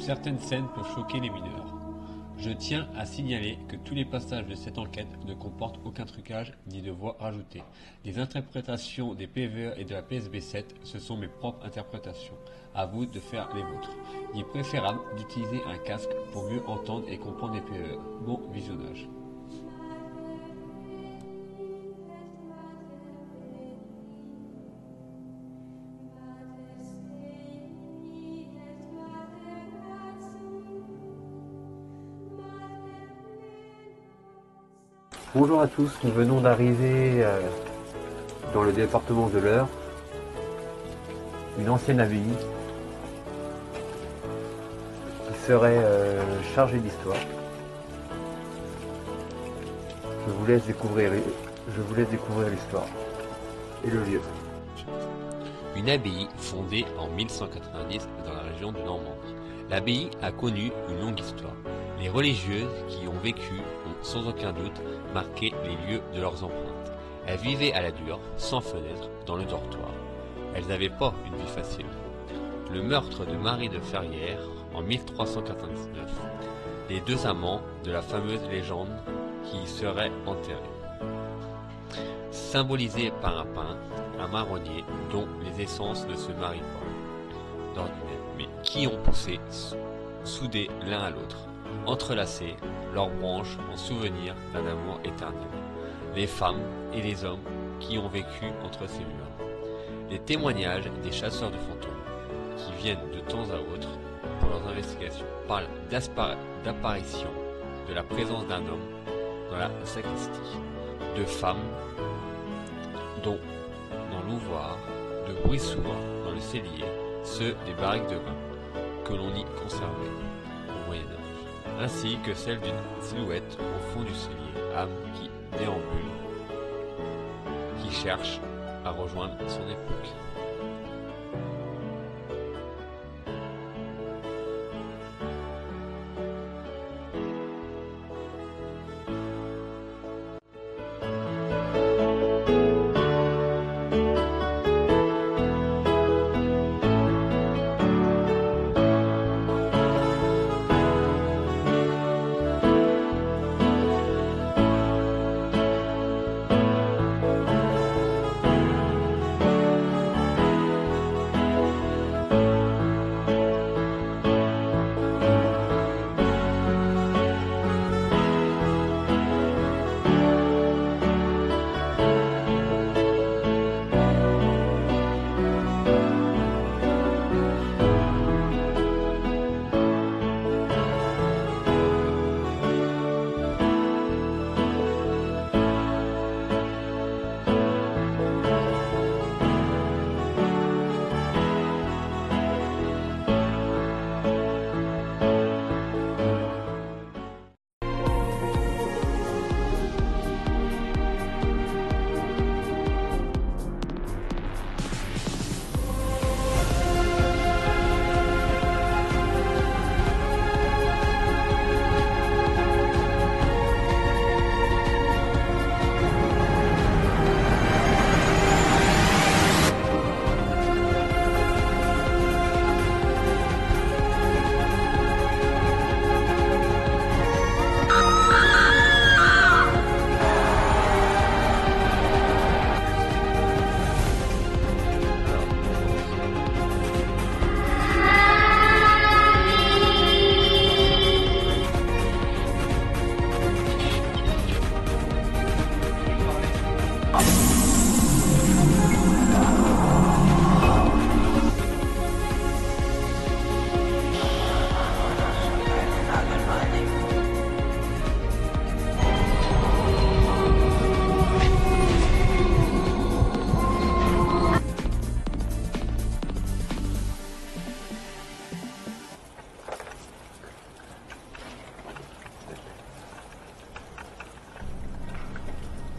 certaines scènes peuvent choquer les mineurs. Je tiens à signaler que tous les passages de cette enquête ne comportent aucun trucage ni de voix rajoutée. Les interprétations des PVE et de la PSB 7, ce sont mes propres interprétations. À vous de faire les vôtres. Il est préférable d'utiliser un casque pour mieux entendre et comprendre les PVE. Bon visionnage. Bonjour à tous, nous venons d'arriver dans le département de l'Eure, une ancienne abbaye qui serait chargée d'histoire. Je vous laisse découvrir l'histoire et le lieu. Une abbaye fondée en 1190 dans la région de Normandie. L'abbaye a connu une longue histoire. Les religieuses qui y ont vécu ont sans aucun doute marqué les lieux de leurs empreintes. Elles vivaient à la dure, sans fenêtre, dans le dortoir. Elles n'avaient pas une vie facile. Le meurtre de Marie de Ferrières en 1399. Les deux amants de la fameuse légende qui y seraient enterrés. Symbolisé par un pin, un marronnier dont les essences ne se marient pas d'ordinaire, mais qui ont poussé soudés l'un à l'autre, entrelacés leurs branches en souvenir d'un amour éternel. Les femmes et les hommes qui ont vécu entre ces murs. Les témoignages des chasseurs de fantômes qui viennent de temps à autre pour leurs investigations parlent d'apparition, de la présence d'un homme dans la sacristie, de femmes dont dans l'ouvroir, de bruits sourds dans le cellier, ceux des barriques de vin que l'on y conservait au Moyen-Âge, ainsi que celle d'une silhouette au fond du cellier, âme qui déambule, qui cherche à rejoindre son époque.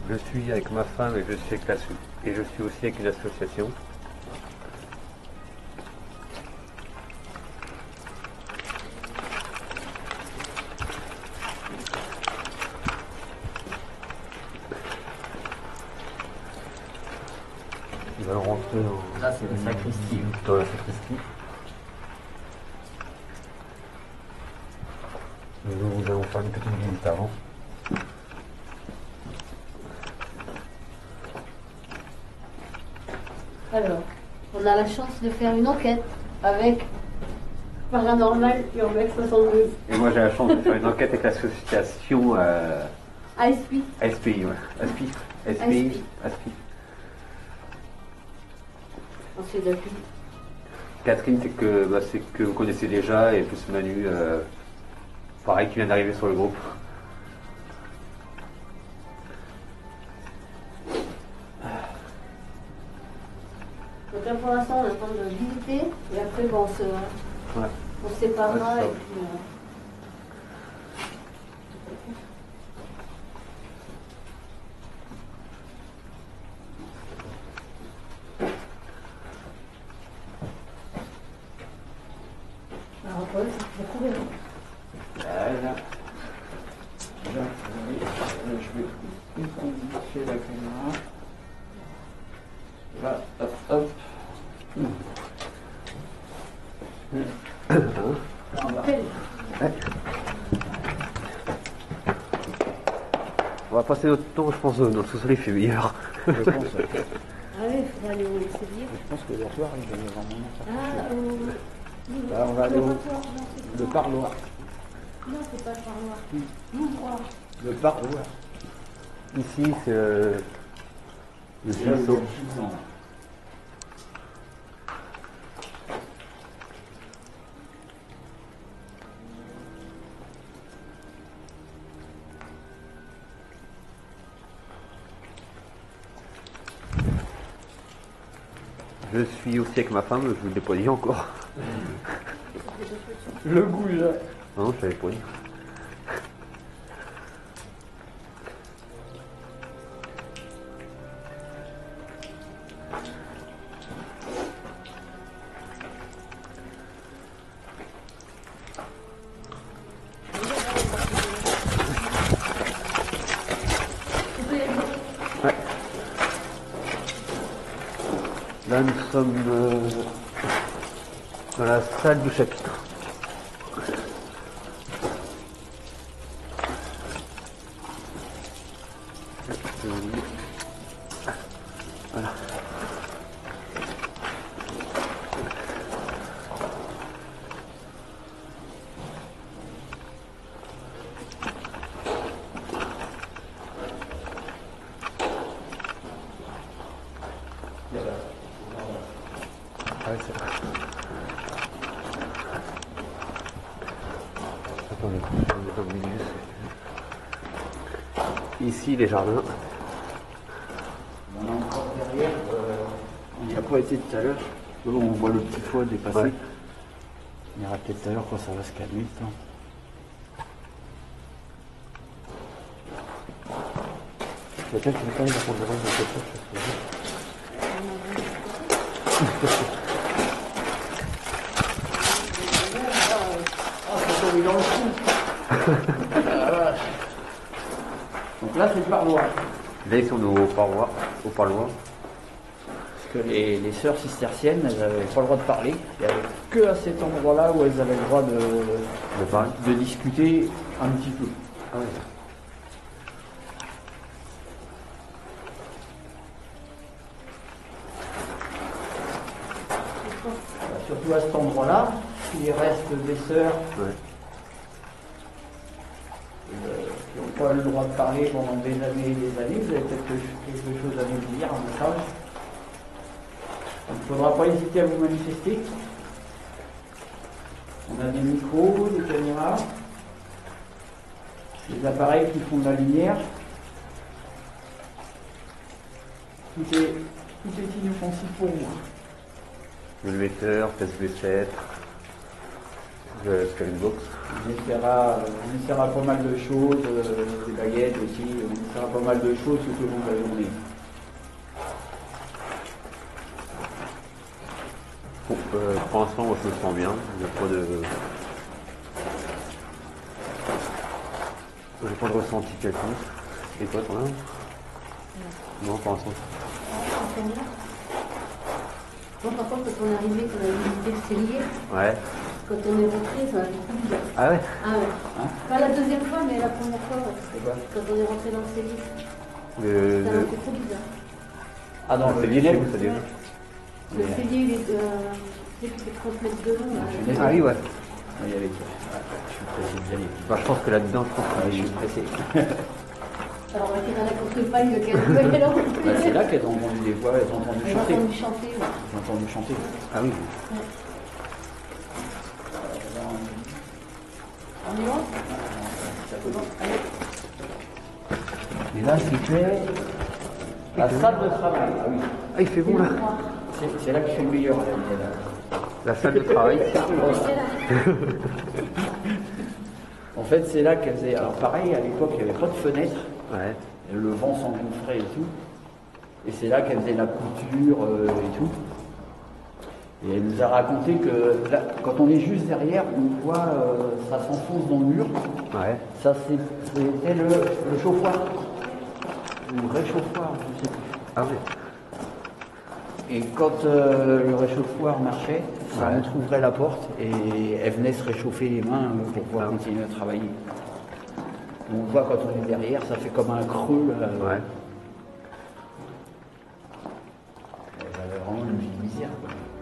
Je suis avec ma femme et je suis aussi avec une association. Ils veulent rentrer Là, c'est la sacristie. dans la sacristie. faire une petite visite avant. Alors, on a la chance de faire une enquête avec Paranormal Urbex 62. Et moi j'ai la chance de faire une enquête avec l'association ASP. ASPI, ouais. ASPI. Ensuite, depuis. Catherine, c'est que vous connaissez déjà, et plus Manu, pareil, qui vient d'arriver sur le groupe. Donc là, pour l'instant, on attend de visiter, et après, bon, on se séparera. Ouais, Et puis, alors, après, c'est pour courir. Là, je vais modifier la caméra. Là, hop, hop. On va passer notre temps, je pense, dans le sous-sol, il fait meilleur. Je pense, Ah oui, il faudra aller au cellier. je pense que le soir, il va y avoir moyen de Ah, faire. Là, on va aller au le parloir. Non, c'est pas le parloir. L'ouvroir. Le parloir. Ici, c'est le ciseau. Je suis aussi avec ma femme, je vous l'ai pas dit encore. Le goujat. Non, je l'avais pas dit. Ouais. Là, nous sommes dans la salle du chapitre. Voilà. Ouais, c'est vrai. Attendez, je vais me mettre au milieu. Ici, les jardins. On a encore derrière, on n'y a pas été tout à l'heure. Là, on voit le petit foie dépasser. Ouais. On ira peut-être tout à l'heure quand ça va se calmer le temps. Peut-être que quand il va prendre le reste de cette chose, je sais tombé dans le trou. Donc là, c'est le parloir. Là, ils sont au parloir. Parce que les sœurs cisterciennes, elles n'avaient pas le droit de parler. Il n'y avait que à cet endroit-là où elles avaient le droit de discuter un petit peu. Ah ouais. Surtout à cet endroit-là, il reste des sœurs Ouais. qui n'ont pas le droit de parler pendant des années et des années. Vous avez peut-être quelque chose à nous dire, un message. Il ne faudra pas hésiter à vous manifester. On a des micros, des caméras, des appareils qui font de la lumière. Tout est inoffensif pour moi. Le lecteur, PSB7, le Skybox. On essaiera pas mal de choses, des baguettes aussi, on essaiera pas mal de choses tout au long de la journée. Bon, pour l'instant, moi je me sens bien. Il n'y a pas de. J'ai pas de ressenti quelconque. Et toi, t'en as un? Non, pour l'instant. Moi, par contre, quand on est arrivé, qu'on a visité le cellier, Ouais. Quand on est rentré, ça m'a fait trop bizarre. Ah ouais. Ah ouais. Hein? Pas la deuxième fois, mais la première fois, ouais. C'est quoi? Quand on est rentré dans le cellier. Le, Ça m'a le, fait trop bizarre. Ah non, c'est lié chez vous, ça dit. Le cellier, il est de 30 mètres de long. Là. Ah oui, ouais. Oui, avec je suis pressé d'y aller. Bah, je pense que là-dedans, je pense Ouais, que je suis pressé. Alors on va être dans la courte paille, lequel alors Bah, c'est là qu'elles ont entendu des voix, elles ont entendu On a chanter. entendu chanter. Ouais. Elles ont entendu chanter. Ah oui. On y va? Et là, c'était la salle de travail. Ah oui. Ah, il fait bon là. C'est là que je suis le meilleur. Là. La salle de travail. En fait, c'est là qu'elle faisait. Alors, pareil, à l'époque, il n'y avait pas de fenêtre. Ouais. Et le vent s'engouffrait et tout. Et c'est là qu'elle faisait la couture et tout. Et elle nous a raconté que là, quand on est juste derrière, on voit ça s'enfonce dans le mur. Ouais. Ça, c'était le chauffoir. Ou le réchauffoir, je sais plus. Ah oui. Et quand le réchauffoir marchait, ça Ouais. entrouvrait la porte et elle venait se réchauffer les mains pour pouvoir continuer à travailler. On voit quand on est derrière, ça fait comme un creux. Là, Ouais. Elle avait vraiment une vie de misère.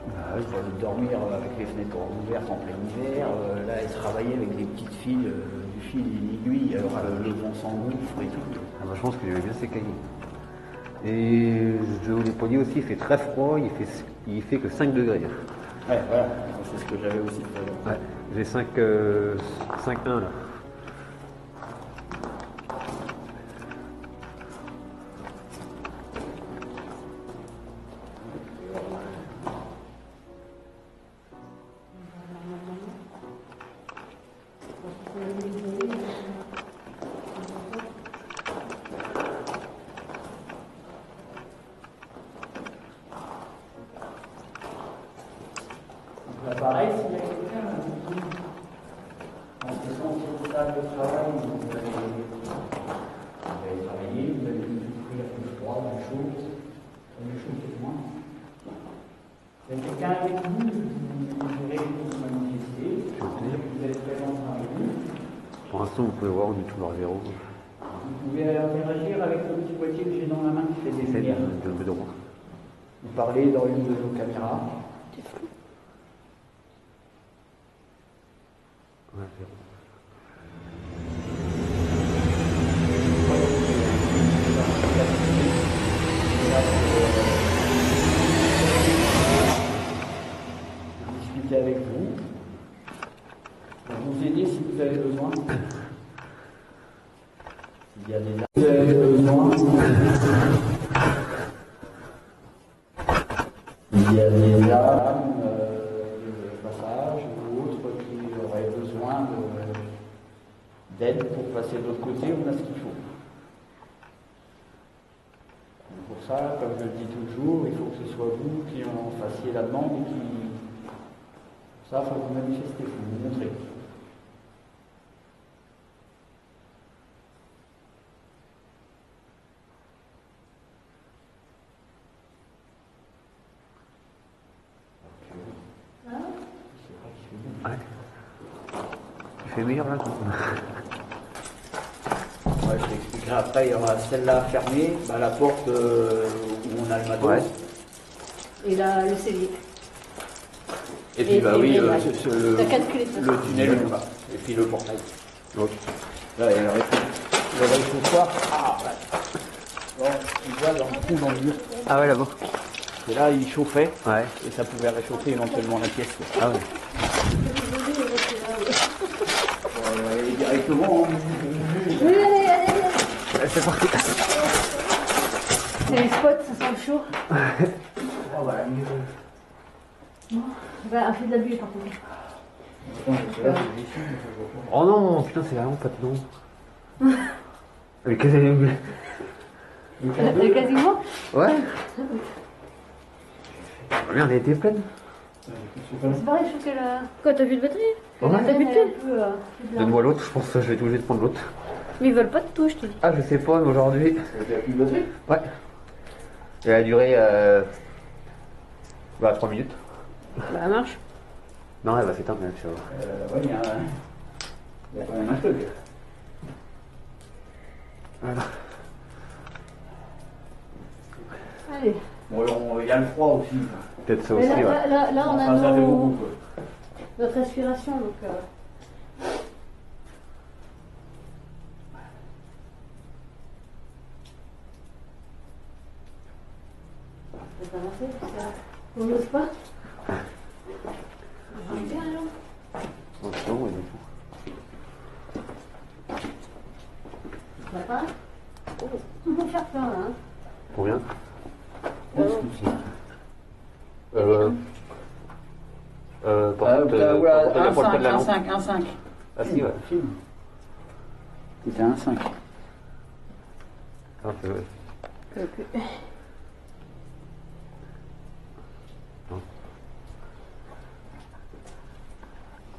Bah oui. Pour dormir avec les fenêtres ouvertes en plein hiver, là elle travaillait avec des petites fils, du fil et l'aiguille, alors le vent s'engouffre et tout. Ah bah, je pense qu'il avait bien s'écailler. Et je vous l'ai pas dit aussi, il fait très froid, il fait que 5 degrés. Ouais, voilà, c'est ce que j'avais aussi tout à l'heure. Ouais. J'ai 5,1 là. Là, pareil, s'il y a quelqu'un qui, en faisant cette salle de travail, vous allez travailler, vous allez souffrir du froid, du chaud, du chaud c'est moins. Il y a quelqu'un avec vous, vous verrez vous manifester, vous êtes présent avec nous. Pour l'instant, vous pouvez voir, on est toujours à zéro. Vous pouvez interagir avec le petit boîtier que j'ai dans la main qui fait des Essaye lumières. de me droit. Vous parlez dans une de nos caméras. Ouais, zéro. Discuter avec vous, pour vous aider si vous avez besoin. S'il y a des vous avez besoin. Il y a des dames de passage ou autres qui auraient besoin d'aide pour passer de l'autre côté, on a ce qu'il faut. Pour ça, comme je le dis toujours, il faut que ce soit vous qui en fassiez la demande et qui. Ça, il faut vous manifester, il faut vous montrer. Ouais. Il fait meilleur là. Ouais, je t'expliquerai après, il y aura celle-là fermée, bah, la porte où on a le matos. Ouais. Et là, le cellier. Et puis, Et bah puis, oui, là, le t'as 4 clés. le tunnel là-bas. Et puis le portail. Ok. Là, il y a le réchauffoir. Ah, ouais. Bon, on voit dans le trou dans le mur. Ah ouais, là-bas. Et là, il chauffait. Ouais. Et ça pouvait réchauffer éventuellement la pièce. Quoi. Ah ouais. Et directement, hein. Oui, allez. C'est parti. C'est les spots, ça sent le chaud. Ah, voilà. Bah, un fil de la buée par contre. Oh non, putain, c'est vraiment pas de nom. Mais qu'est-ce que C'est quasiment. Ouais. Merde, elle était pleine. C'est pareil, je trouve que la. Quoi, t'as vu de batterie? Ouais. T'as vu de pile? Donne-moi l'autre, je pense que je vais être obligé de prendre l'autre. Mais ils veulent pas de tout, je te dis. Ah, je sais pas, mais aujourd'hui. Il y a plus de batterie. Ouais. Elle a duré 3 minutes. Bah, ça marche. Non, elle va s'éteindre, tu vois. Ouais, il y a quand même un truc. Voilà. Allez. Bon, il y a le froid aussi. Peut-être ça Mais aussi, ouais. là, on a Enfin, ça fait beaucoup, quoi. notre respiration, donc. Ça va avancer parce qu'on n'ose pas. Bien, alors. Attention, ouais, du coup. Ça va pas? Tout va faire plein, là. Hein. Combien Par contre, la portée de la lampe. 1,5. Ah si, ouais. C'était 1,5. Un peu, ouais.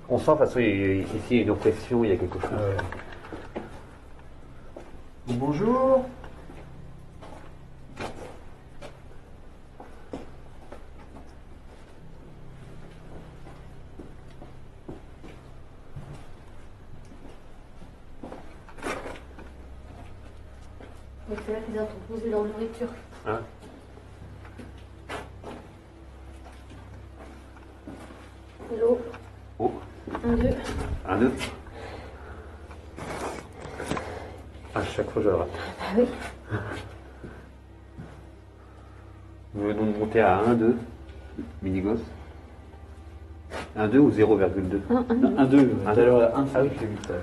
On sent, de toute façon, ici, il y a une oppression, il y a quelque chose. Bonjour. Donc c'est là qu'ils ont posé leur nourriture. Hein? L'eau. Oh, 1, 2. un, deux. À chaque fois, je le rate. Ah oui. Nous venons de monter à 1, 2, mini-gosse. 1, 2 ou 0,2? 1, 2. Tout à l'heure, 1, Ah oui, j'ai vu ça.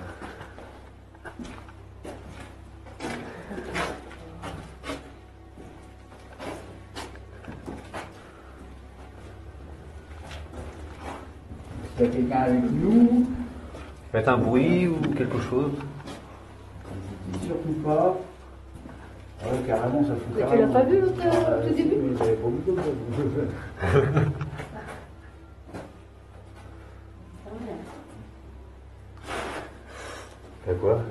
Il y a quelqu'un avec nous. Faites un bruit ou quelque chose. Surtout pas. Ah ouais, carrément, ça fout Mais tu carrément. l'as pas vu l'autre au tout début? Mais j'avais pas vu comme ça. Fais quoi?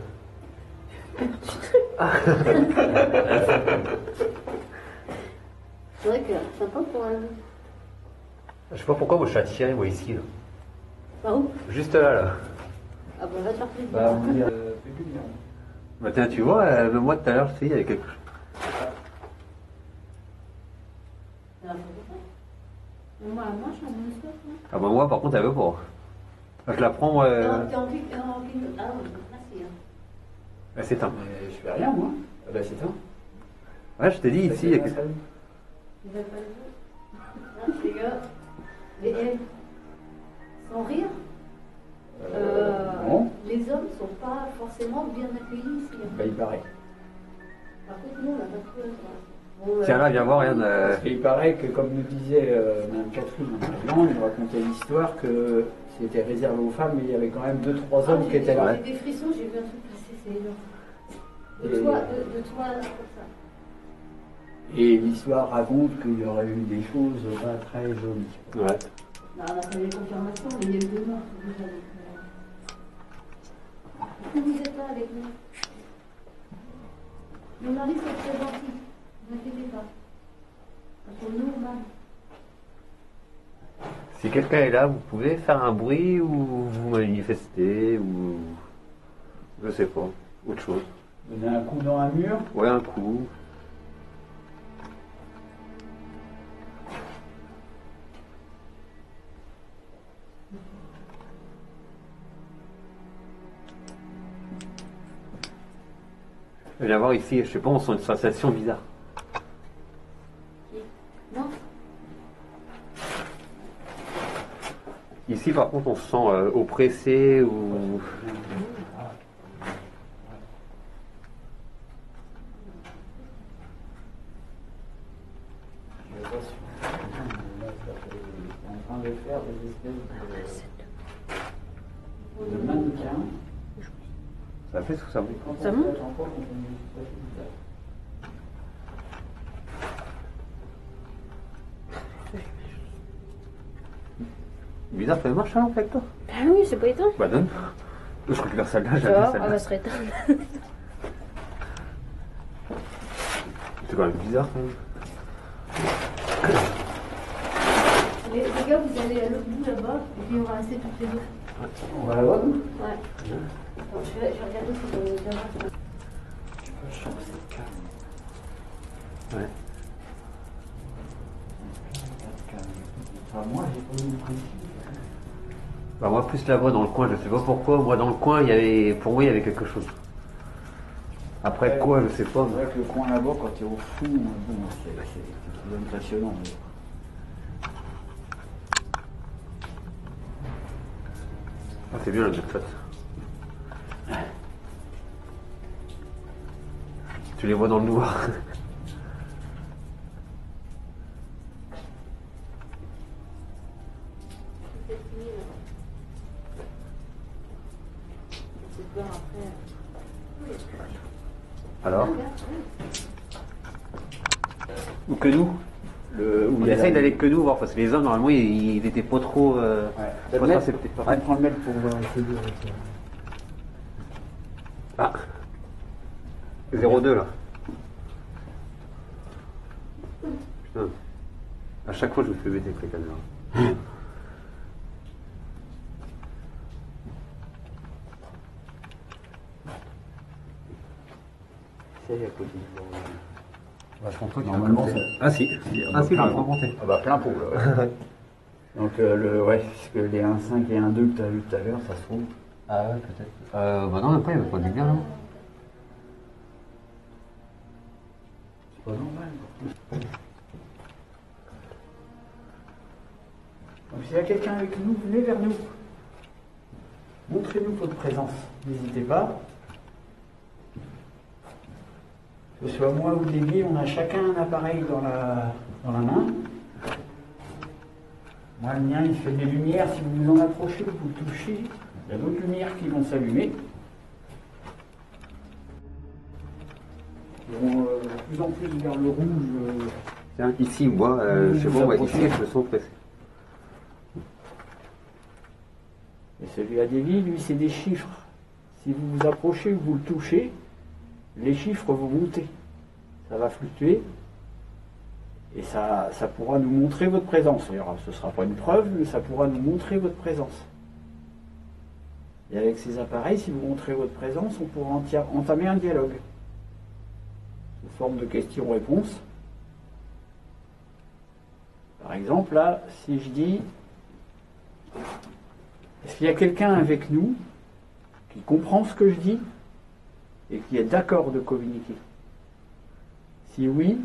C'est vrai que c'est sympa pour un. Je sais pas pourquoi, moi je suis attiré, moi ici. Là. Par où? Juste là, là. Ah bon, va te faire plaisir. Bah, on dit, fais du bien. Bah tiens, tu vois, même moi tout à l'heure, je sais, il y avait quelque chose. C'est un peu pour ça. Mais moi, je suis en bonne histoire. Ah bah moi, par contre, elle veut pas. Je la prends, moi. T'es en vie. Ah oui, merci. Hein. Elle s'éteint. Mais je fais rien, moi. Ah bah, c'est ça. Ouais, je t'ai dit, ici, il y a quelque chose. Ils veulent pas le voir. Ah, les gars. Mais elle, sans rire, Non. les hommes sont pas forcément bien accueillis ici. Hein. Bah, il paraît. Par contre, nous, on n'a pas trouvé ça. Bon, Tiens là, viens voir, regarde. Parce qu'il paraît que, comme nous disait Mme Catherine en arrivant, il nous racontait l'histoire que c'était réservé aux femmes, mais il y avait quand même 2-3 hommes qui étaient là. J'ai des frissons, j'ai vu un truc passer, c'est énorme. De Et- toi, de toi, comme ça. Et l'histoire raconte qu'il y aurait eu des choses pas très jolies. Ouais. Non, on a pas les confirmations, mais il y a eu 2 morts déjà. Donc, pourquoi vous êtes là avec nous? Mon mari, c'est très gentil. Ne vous inquiétez pas. Parce que nous, on Si quelqu'un est là, vous pouvez faire un bruit ou vous manifester ou. Je sais pas. Autre chose. Donner un coup dans un mur. Ouais, un coup. Viens voir ici, je sais pas, on sent une sensation bizarre. Non. Ici, par contre, on se sent oppressé ou. Je vois sur- en train de faire des espèces de mannequins. Ça fait ce que ça me dit. Ça monte? Bizarre, ça marche, hein, avec toi? Ah oui, c'est pas éteint. Bah, donne. Je récupère celle-là, Ça j'avais va, celle-là. elle va se réteindre. C'est quand même bizarre, quand même. Et les gars, vous allez à l'autre bout là-bas, et puis on va rester toutes les deux. On va là-bas, nous? Ouais. Attends, je vais regarder si on est déjà. Je sens que c'est calme. Ouais. Enfin, moi, j'ai pas eu le principe. Bah, moi, plus là-bas dans le coin, je sais pas pourquoi. Moi, dans le coin, pour moi, il y avait quelque chose. Après Ouais. quoi, je sais pas. C'est vrai que le coin là-bas, quand tu es au fond, bon, c'est impressionnant. Mais... Ah, c'est bien la toute face. Tu les vois dans le noir. C'est peur après. Alors Ou que nous On essaye d'aller que nous voir, parce que les hommes, normalement, ils étaient pas trop. Ouais. Pas acceptés. Par contre, prends le mail pour essayer avec Ah 02 là. Putain. À chaque fois, je me fais bêter avec les caméras. C'est à côté du bureau. Vachement trop. Normalement, ça... Ah si. Ah si, je vais remonter. Ah bah plein pot là. Donc ouais, parce que les 1.5 et 1.2 que tu as vu tout à l'heure, ça se trouve. Ah ouais, peut-être. Bah non, après, il n'y avait pas de lumière, non. C'est pas normal. Donc s'il y a quelqu'un avec nous, venez vers nous. Montrez-nous votre présence. N'hésitez pas. Que ce soit moi ou Davy, on a chacun un appareil dans la main. Moi, le mien, il fait des lumières. Si vous vous en approchez, vous le touchez. Il y a d'autres lumières qui vont s'allumer. Ils vont de plus en plus vers le rouge. Tiens, ici, moi, je sais pas, moi, ici, je me sens pressé. Et celui à Davy, lui, c'est des chiffres. Si vous vous approchez ou vous le touchez, les chiffres vont monter. Ça va fluctuer. Et ça pourra nous montrer votre présence. Alors, ce ne sera pas une preuve, mais ça pourra nous montrer votre présence. Et avec ces appareils, si vous montrez votre présence, on pourra entamer un dialogue. Sous forme de questions-réponses. Par exemple, là, si je dis, est-ce qu'il y a quelqu'un avec nous qui comprend ce que je dis et qui est d'accord de communiquer? Si oui,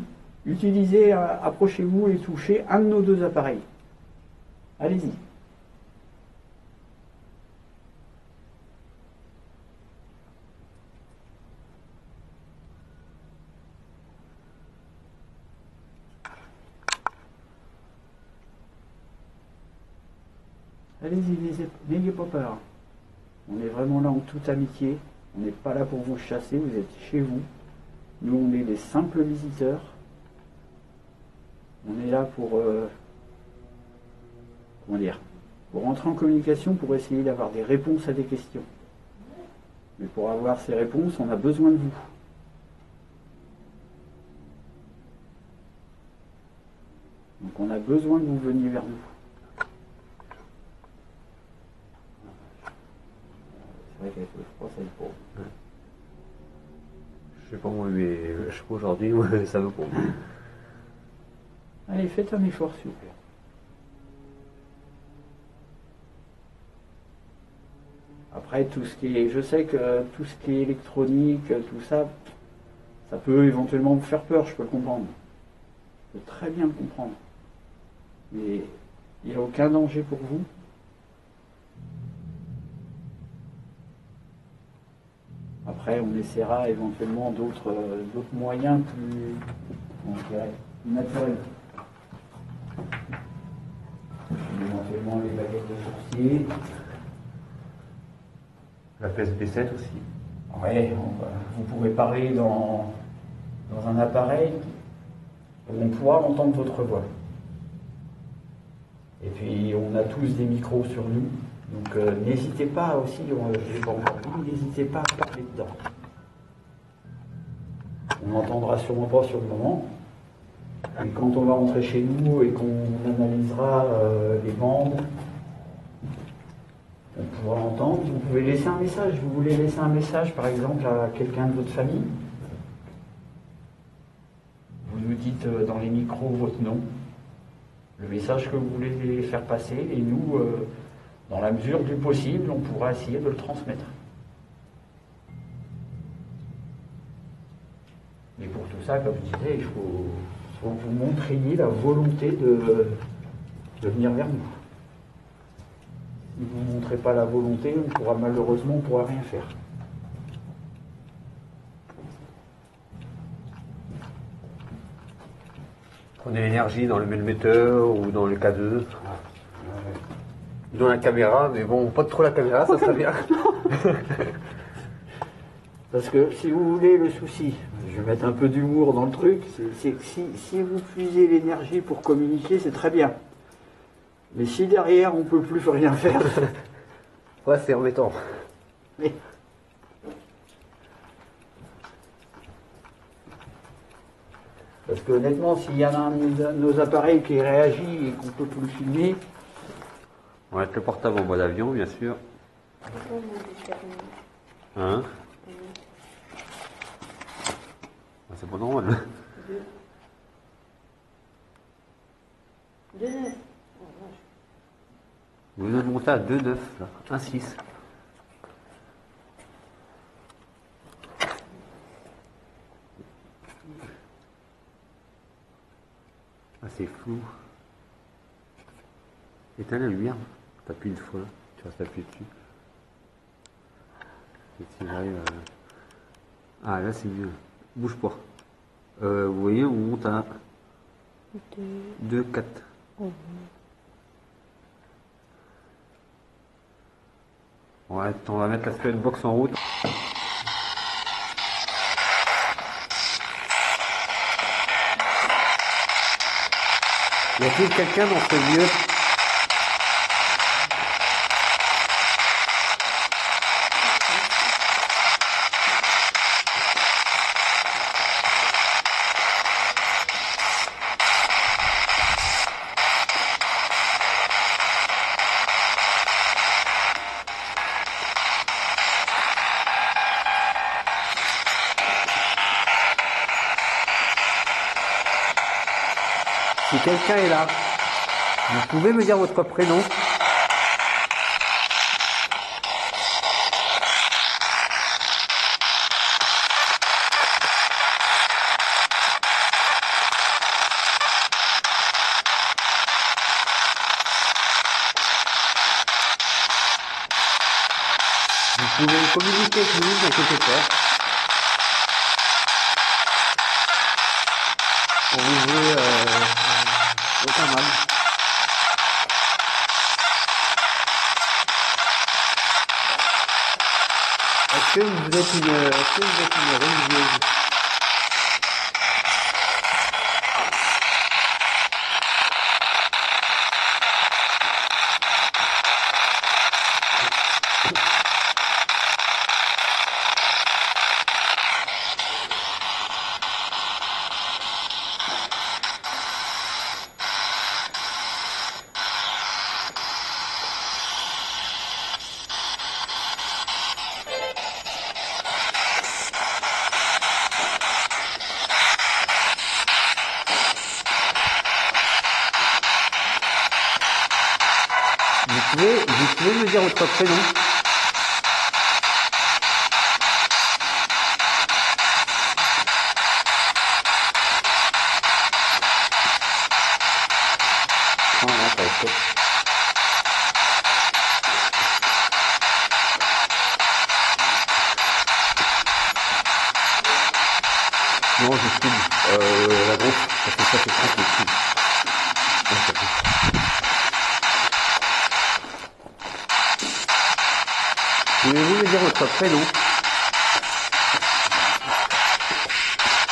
utilisez, approchez-vous et touchez un de nos deux appareils. Allez-y. Allez-y, n'ayez pas peur. On est vraiment là en toute amitié. On n'est pas là pour vous chasser, vous êtes chez vous. Nous, on est des simples visiteurs. On est là pour, comment dire, pour entrer en communication, pour essayer d'avoir des réponses à des questions. Mais pour avoir ces réponses, on a besoin de vous. Donc on a besoin que vous veniez vers nous. C'est vrai qu'avec le froid, ça aide pas. Je sais pas moi, mais je sais pas aujourd'hui, ouais, ça veut pour moi. Allez, faites un effort, s'il vous plaît. Après, tout ce qui est, je sais que tout ce qui est électronique, tout ça, ça peut éventuellement vous faire peur, je peux le comprendre. Je peux très bien le comprendre. Mais il n'y a aucun danger pour vous. Après, on essaiera éventuellement d'autres moyens plus naturels. Éventuellement les baguettes de sorcier. La PSB7 aussi. Ouais, vous pourrez parler dans un appareil où on pourra entendre votre voix. Et puis, on a tous des micros sur nous. Donc, n'hésitez pas aussi, je l'ai pas encore dit, n'hésitez pas à parler dedans. On n'entendra sûrement pas sur le moment. Et quand on va rentrer chez nous et qu'on analysera les bandes, on pourra entendre. Vous pouvez laisser un message. Vous voulez laisser un message, par exemple, à quelqu'un de votre famille? Vous nous dites dans les micros votre nom, le message que vous voulez faire passer, et nous, dans la mesure du possible, on pourra essayer de le transmettre. Et pour tout ça, comme je disais, il faut que vous montriez la volonté de venir vers nous. Si vous ne montrez pas la volonté, on pourra rien faire. Prenez l'énergie dans le melmetteur ou dans le K2. Dans la caméra, mais bon, pas trop la caméra, ça serait bien. Parce que si vous voulez, le souci, je vais mettre un peu d'humour dans le truc, c'est que si vous puisez l'énergie pour communiquer, c'est très bien. Mais si derrière, on ne peut plus rien faire... Ouais, c'est embêtant. Mais... Parce que honnêtement, s'il y en a un de nos appareils qui réagit et qu'on ne peut plus le filmer... On va mettre le portable en mode avion, bien sûr. Hein? C'est pas normal. 2,9. Vous venez de monter à 2,9, là. 1,6. Ah, c'est flou. Éteins la lumière. T'appuies une fois, tu vas t'appuyer dessus. Et si j'arrive à... Ah, là c'est mieux. Bouge pas. Vous voyez, on monte à 2, 4. Ouais, on va mettre la spirit box en route. Y a-t-il quelqu'un dans ce lieu? Si quelqu'un est là, vous pouvez me dire votre prénom? Vous pouvez communiquer avec nous, n'inquiétez pas. On vous veut aucun mal. Est-ce que vous êtes une religieuse? Vous pouvez me dire votre prénom? Ah non, pas ok. Non, je filme. La grosse, parce que ça c'est trop petit. Pouvez-vous me dire votre prénom?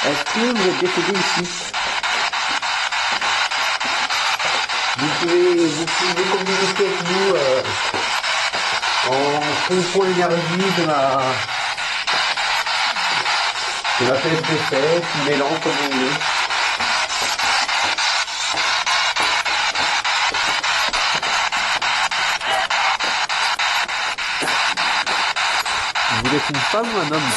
Est-ce que vous êtes décédé ici? Vous pouvez communiquer avec nous en pompant l'énergie de la PSP7, mélange comme vous voulez. une femme ou un homme?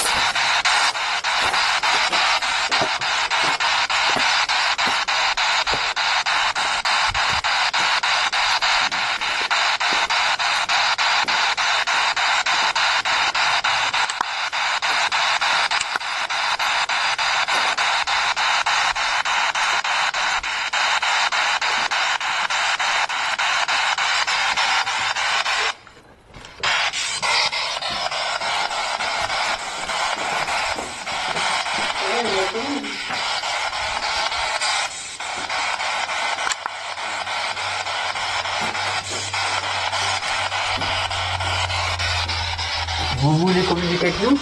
Vous voulez communiquer avec nous?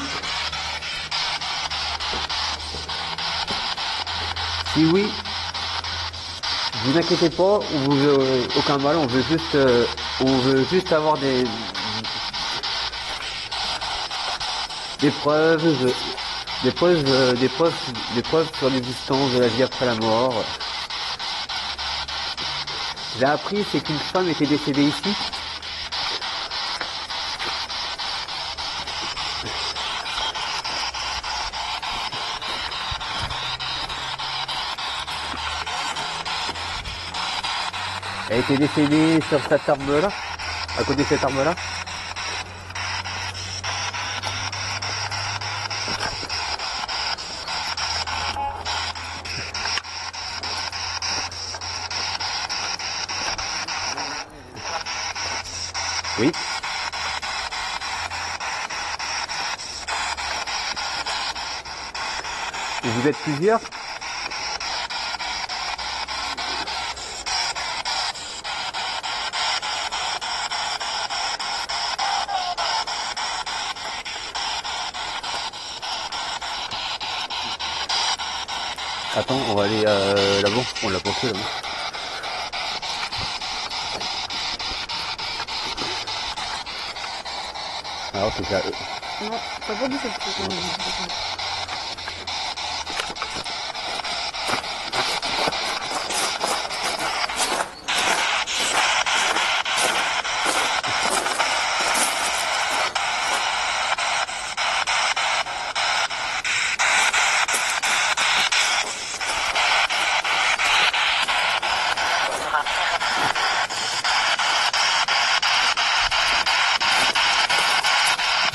Si oui, vous inquiétez pas, on vous veut aucun mal, on veut juste avoir des preuves, des preuves sur l'existence de la vie après la mort. J'ai appris, c'est qu'une femme était décédée ici. Elle était décédée sur cette arme-là, à côté de cette arme-là. Oui. Et vous êtes plusieurs? Attends, on va aller là-bas, on l'a pensé là-bas. Alors c'est ça. Non, t'as pas dit cette chose.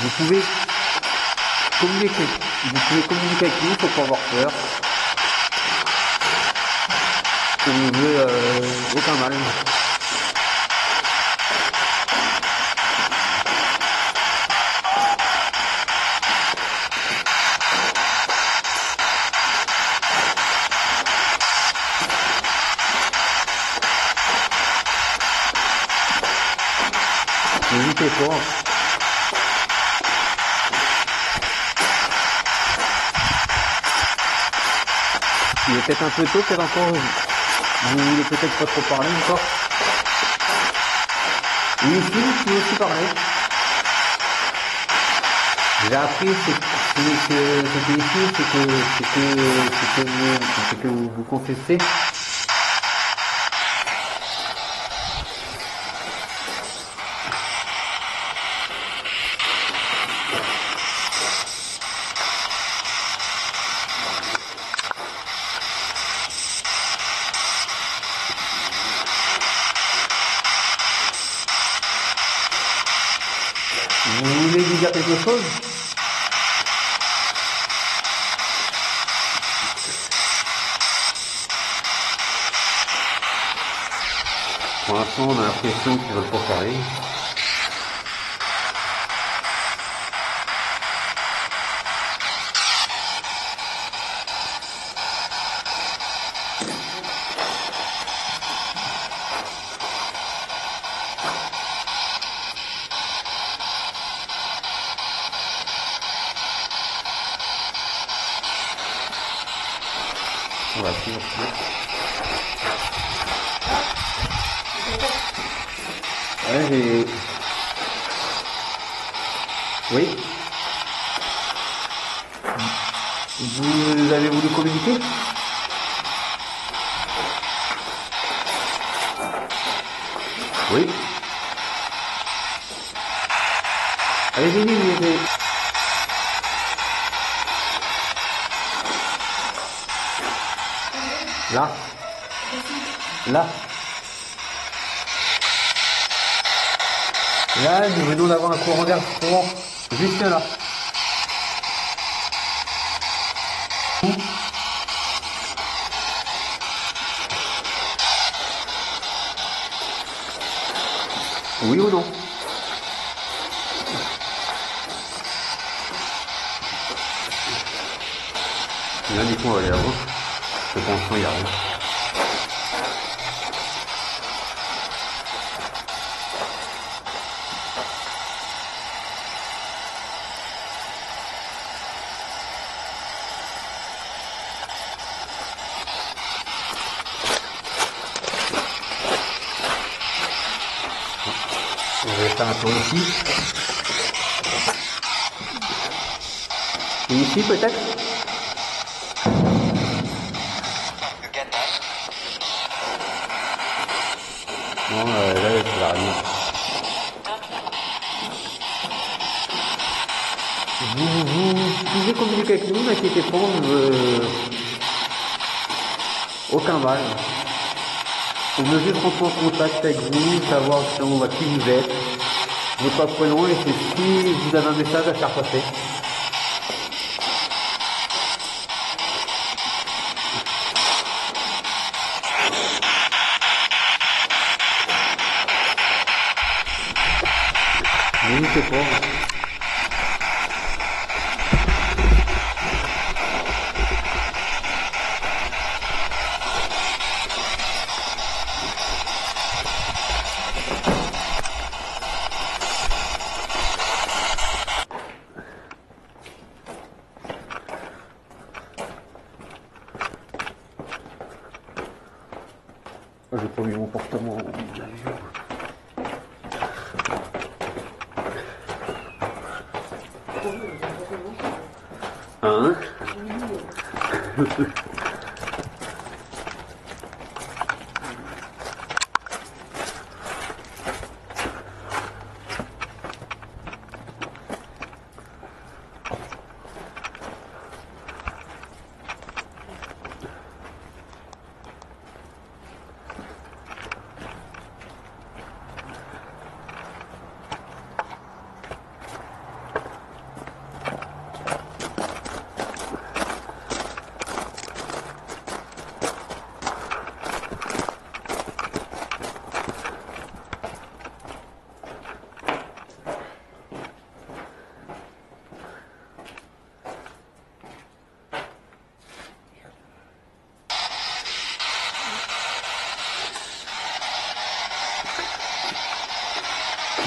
Vous pouvez communiquer avec nous, faut pas avoir peur. On ne veut aucun mal. N'hésitez pas. Il est peut-être un peu tôt, peut-être encore. Vous voulez peut-être pas trop parler encore. Oui, si, vous pouvez aussi parler. J'ai appris c'est que vous confessez. Vous voulez lui dire quelque chose? Pour l'instant, on a l'impression qu'ils veulent pas parler. On va suivre. Ouais, j'ai... Oui. Vous avez voulu communiquer? Oui. Allez-y, allez-y. Là. Là. Là, nous venons d'avoir un courant d'air courant. Juste là. Oui ou non? Là, du coup, on va aller là-bas. Je pense qu'il n'y a rien. On va faire un tour ici. Et ici peut-être? Non, là, ça va rien. Vous pouvez communiquer avec nous, n'inquiétez pas, on veut aucun mal. On veut juste rentrer en contact avec vous, savoir justement qui vous êtes, votre prénom et c'est si vous avez un message à faire passer. N'hésitez pas. J'ai pas mis mon portement. Hein?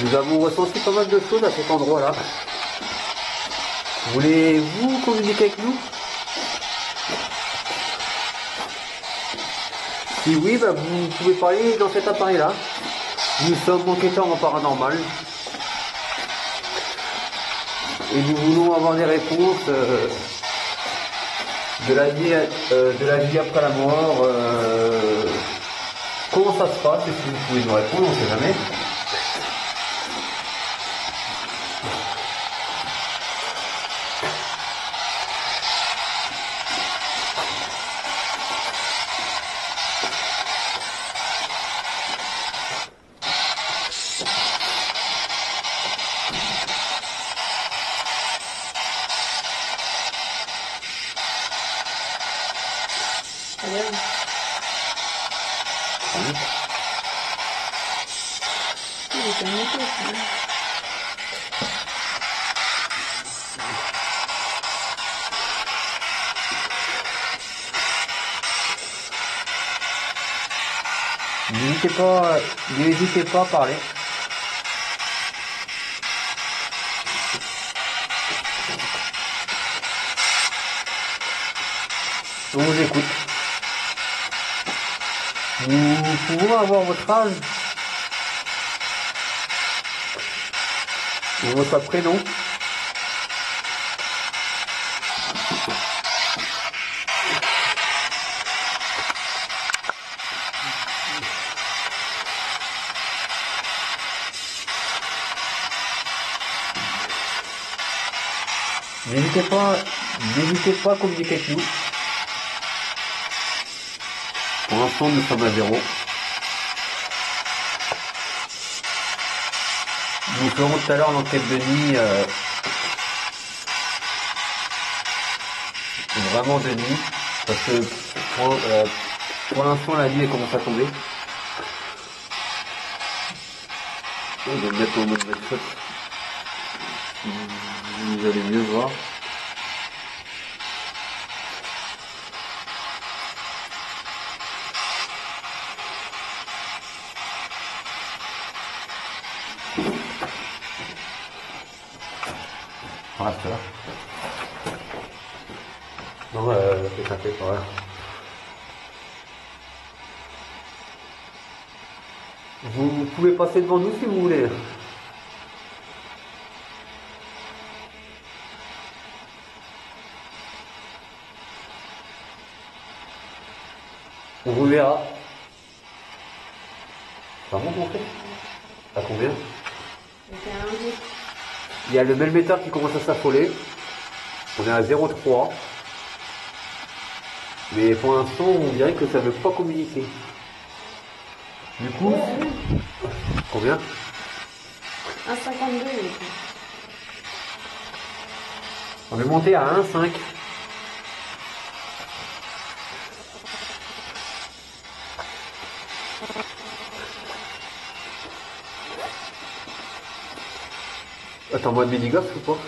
Nous avons ressenti pas mal de choses à cet endroit-là. Voulez-vous communiquer avec nous? Si oui, bah, vous pouvez parler dans cet appareil-là. Nous sommes enquêteurs en paranormal. Et nous voulons avoir des réponses de la vie après la mort. Comment ça se passe? Est-ce que vous pouvez nous répondre? On ne sait jamais. N'hésitez pas à parler. On vous écoute. Nous pouvons avoir votre âge et votre prénom. N'hésitez pas à communiquer avec nous. l'instant, nous sommes à 0. Nous ferons tout à l'heure l'enquête de nuit, vraiment de nuit, parce que pour l'instant la nuit elle commence à tomber. Je vais me mettre en mode shot, si vous allez mieux voir. Voilà, ça va. Non, c'est ça fait, voilà. Vous pouvez passer devant nous si vous voulez. On vous verra. Ça monte en fait. À combien? Il y a le melmeter qui commence à s'affoler. On est à 0,3. Mais pour l'instant, on dirait que ça ne veut pas communiquer. Du coup, combien? 1,52. On est monté à 1,5. Attends, moi de mini-golf ou pas?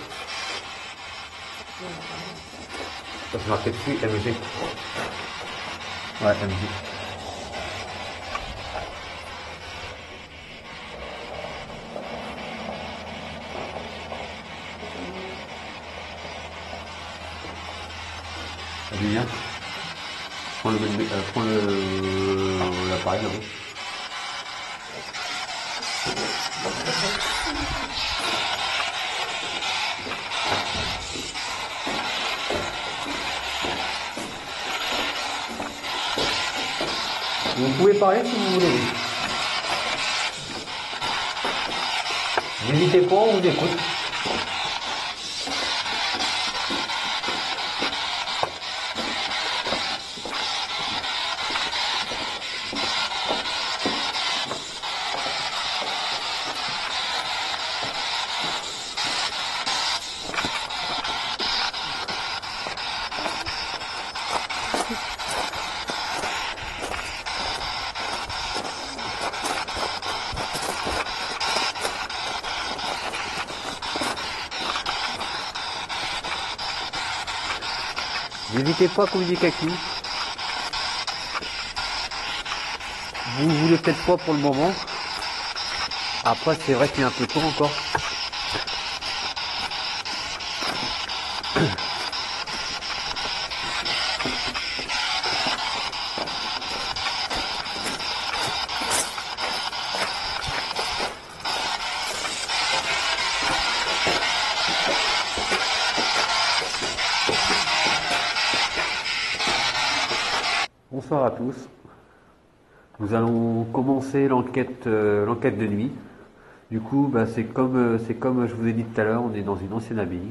Ça se marqué dessus, MG. Ouais, MG. Allez, viens. Prends l'appareil là-haut. Vous pouvez parler si vous voulez. N'hésitez pas, on vous écoute. N'hésitez pas à communiquer avec nous. Vous voulez peut-être pas pour le moment. Après, c'est vrai qu'il y a un peu tôt encore. Bonsoir à tous. Nous allons commencer l'enquête de nuit. Du coup, c'est comme je vous ai dit tout à l'heure, on est dans une ancienne abbaye.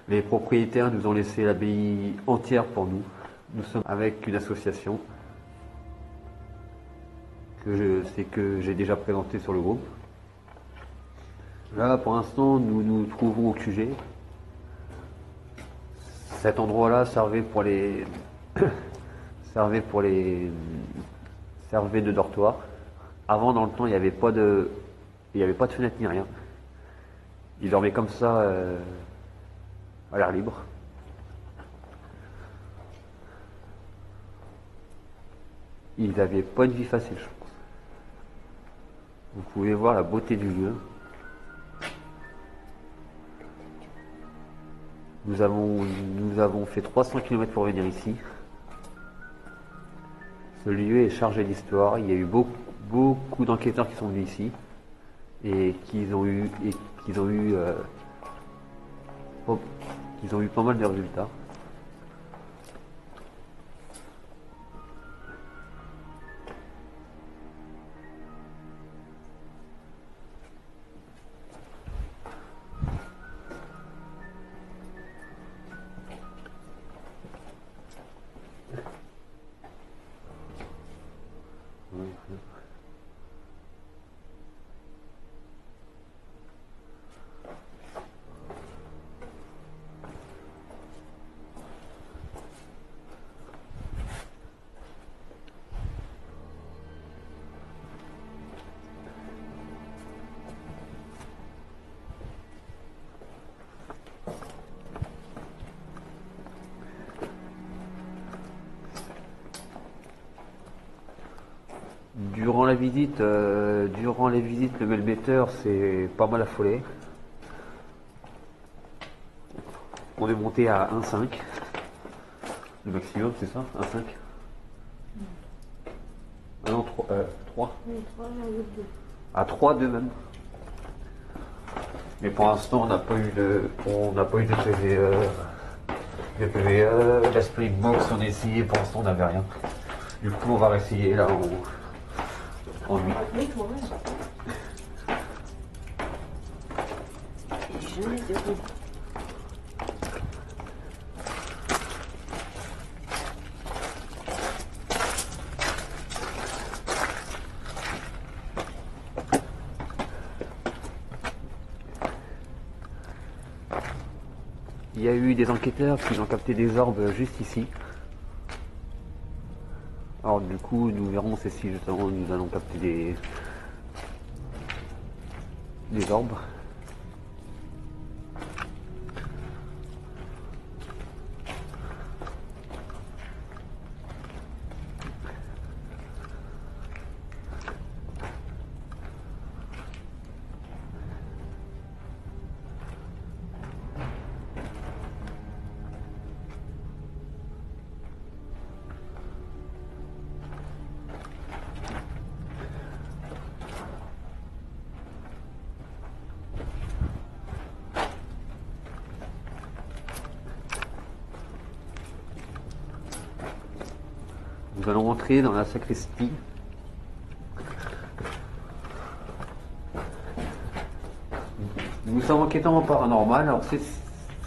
Les propriétaires nous ont laissé l'abbaye entière pour nous. Nous sommes avec une association que j'ai déjà présentée sur le groupe. Là, pour l'instant, nous nous trouvons au QG. Cet endroit-là servait de dortoir. Avant, dans le temps, il n'y avait pas de fenêtre ni rien. Ils dormaient comme ça à l'air libre. Ils n'avaient pas une vie facile, je pense. Vous pouvez voir la beauté du lieu. Nous avons fait 300 km pour venir ici. Ce lieu est chargé d'histoire. Il y a eu beaucoup d'enquêteurs qui sont venus ici et qu'ils ont eu pas mal de résultats. durant la visite, durant les visites, le melmetteur c'est pas mal affolé. On est monté à 1,5. Le maximum, c'est ça? 1,5? Ah non, 3. À 3,2 même. Mais pour l'instant, on n'a pas eu de PVE, la Springbox, on a essayé, pour l'instant, on n'avait rien. Du coup, on va réessayer là en nuit. Il y a eu des enquêteurs qui ont capté des orbes juste ici. Alors du coup, nous verrons si justement nous allons capter des orbes. Nous allons entrer dans la sacristie. Nous sommes enquêtants en paranormal. Alors c'est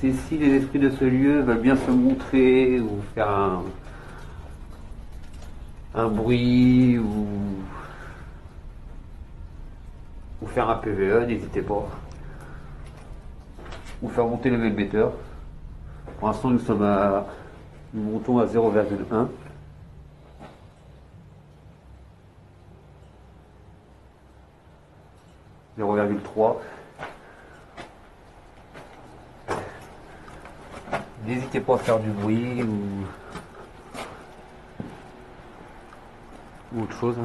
si les esprits de ce lieu veulent bien se montrer ou faire un bruit ou faire un PVE, n'hésitez pas. Ou faire monter le melmetteur. Pour l'instant nous montons à 0,1. N'hésitez pas à faire du bruit ou autre chose.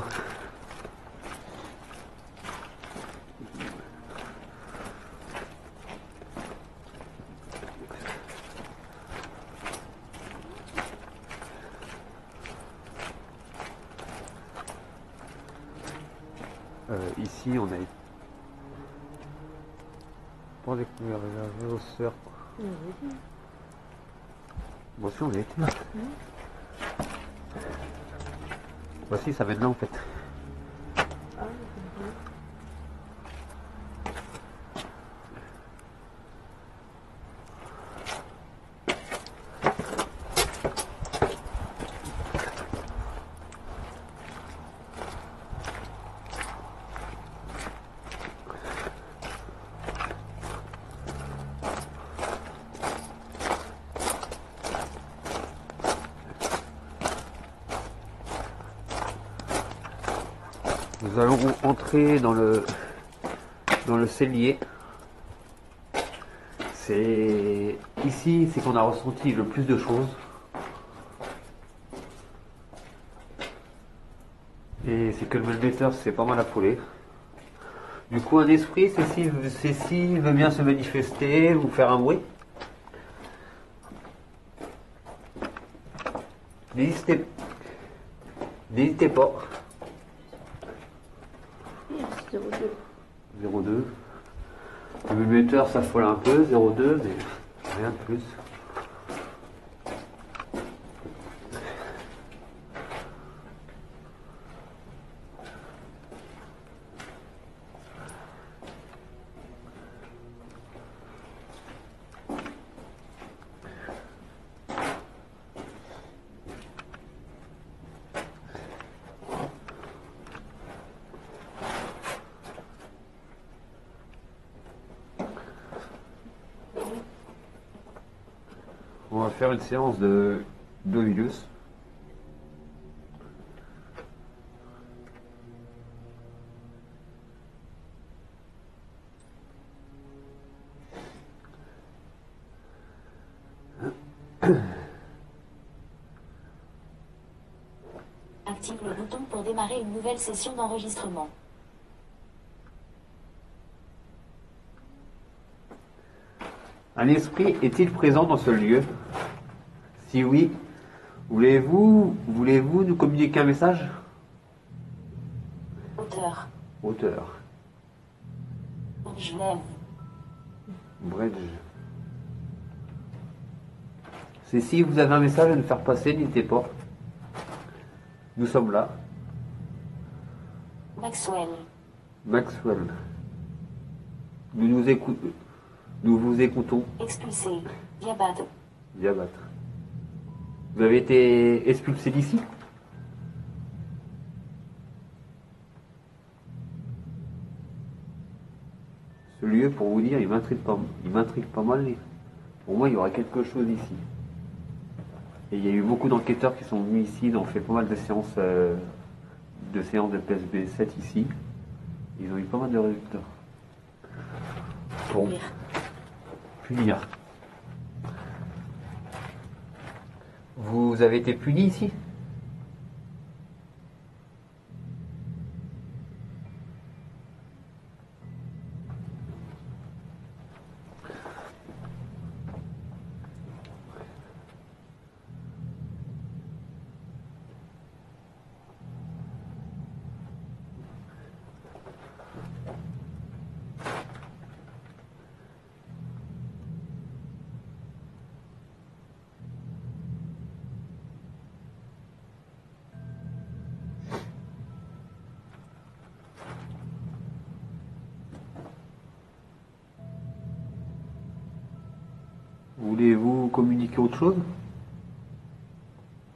Ici on a pas découvert les osseurs. Moi aussi on est. Voici ça vient de là en fait. Nous allons entrer dans le cellier. C'est ici, c'est qu'on a ressenti le plus de choses. Et c'est que le melmetteur c'est pas mal affolé. Du coup, un esprit, c'est s'il veut bien se manifester ou faire un bruit. N'hésitez pas. 0,2. Le melmetteur s'affole un peu, 0,2, mais rien de plus. On va faire une séance d'Ovilus. Active le bouton pour pour démarrer une nouvelle session d'enregistrement. Un esprit est-il présent dans ce lieu? Si oui, voulez-vous nous communiquer un message? Auteur. Auteur. Genève. Bridge. Si vous avez un message à nous faire passer, n'hésitez pas. Nous sommes là. Maxwell. Maxwell. Nous vous écoutons. Expulsé. Diabate. Diabatre. Vous avez été expulsé d'ici? Ce lieu, pour vous dire, il m'intrigue pas mal. Pour moi, il y aura quelque chose ici. Et il y a eu beaucoup d'enquêteurs qui sont venus ici, ont fait pas mal de séances de PSB 7 ici. Ils ont eu pas mal de résultats. Bon. Punir. Vous avez été puni ici? Voulez-vous communiquer autre chose?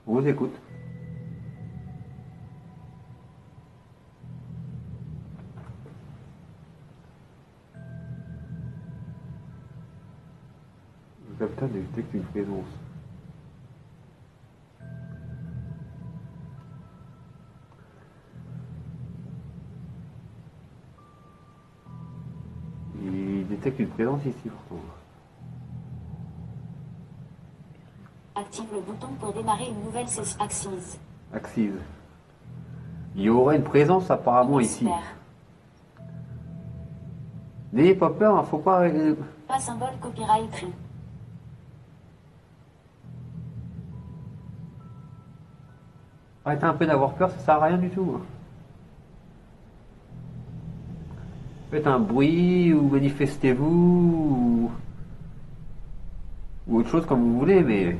On vous écoute. Le capitaine détecte une présence. Il détecte une présence ici pourtant. Active le bouton pour démarrer une nouvelle session. Axis. Axis. Il y aurait une présence apparemment ici. Expert. N'ayez pas peur, hein, faut pas. Pas symbole copyright free. Arrêtez un peu d'avoir peur, ça sert à rien du tout. Hein. Faites un bruit ou manifestez-vous ou autre chose comme vous voulez, mais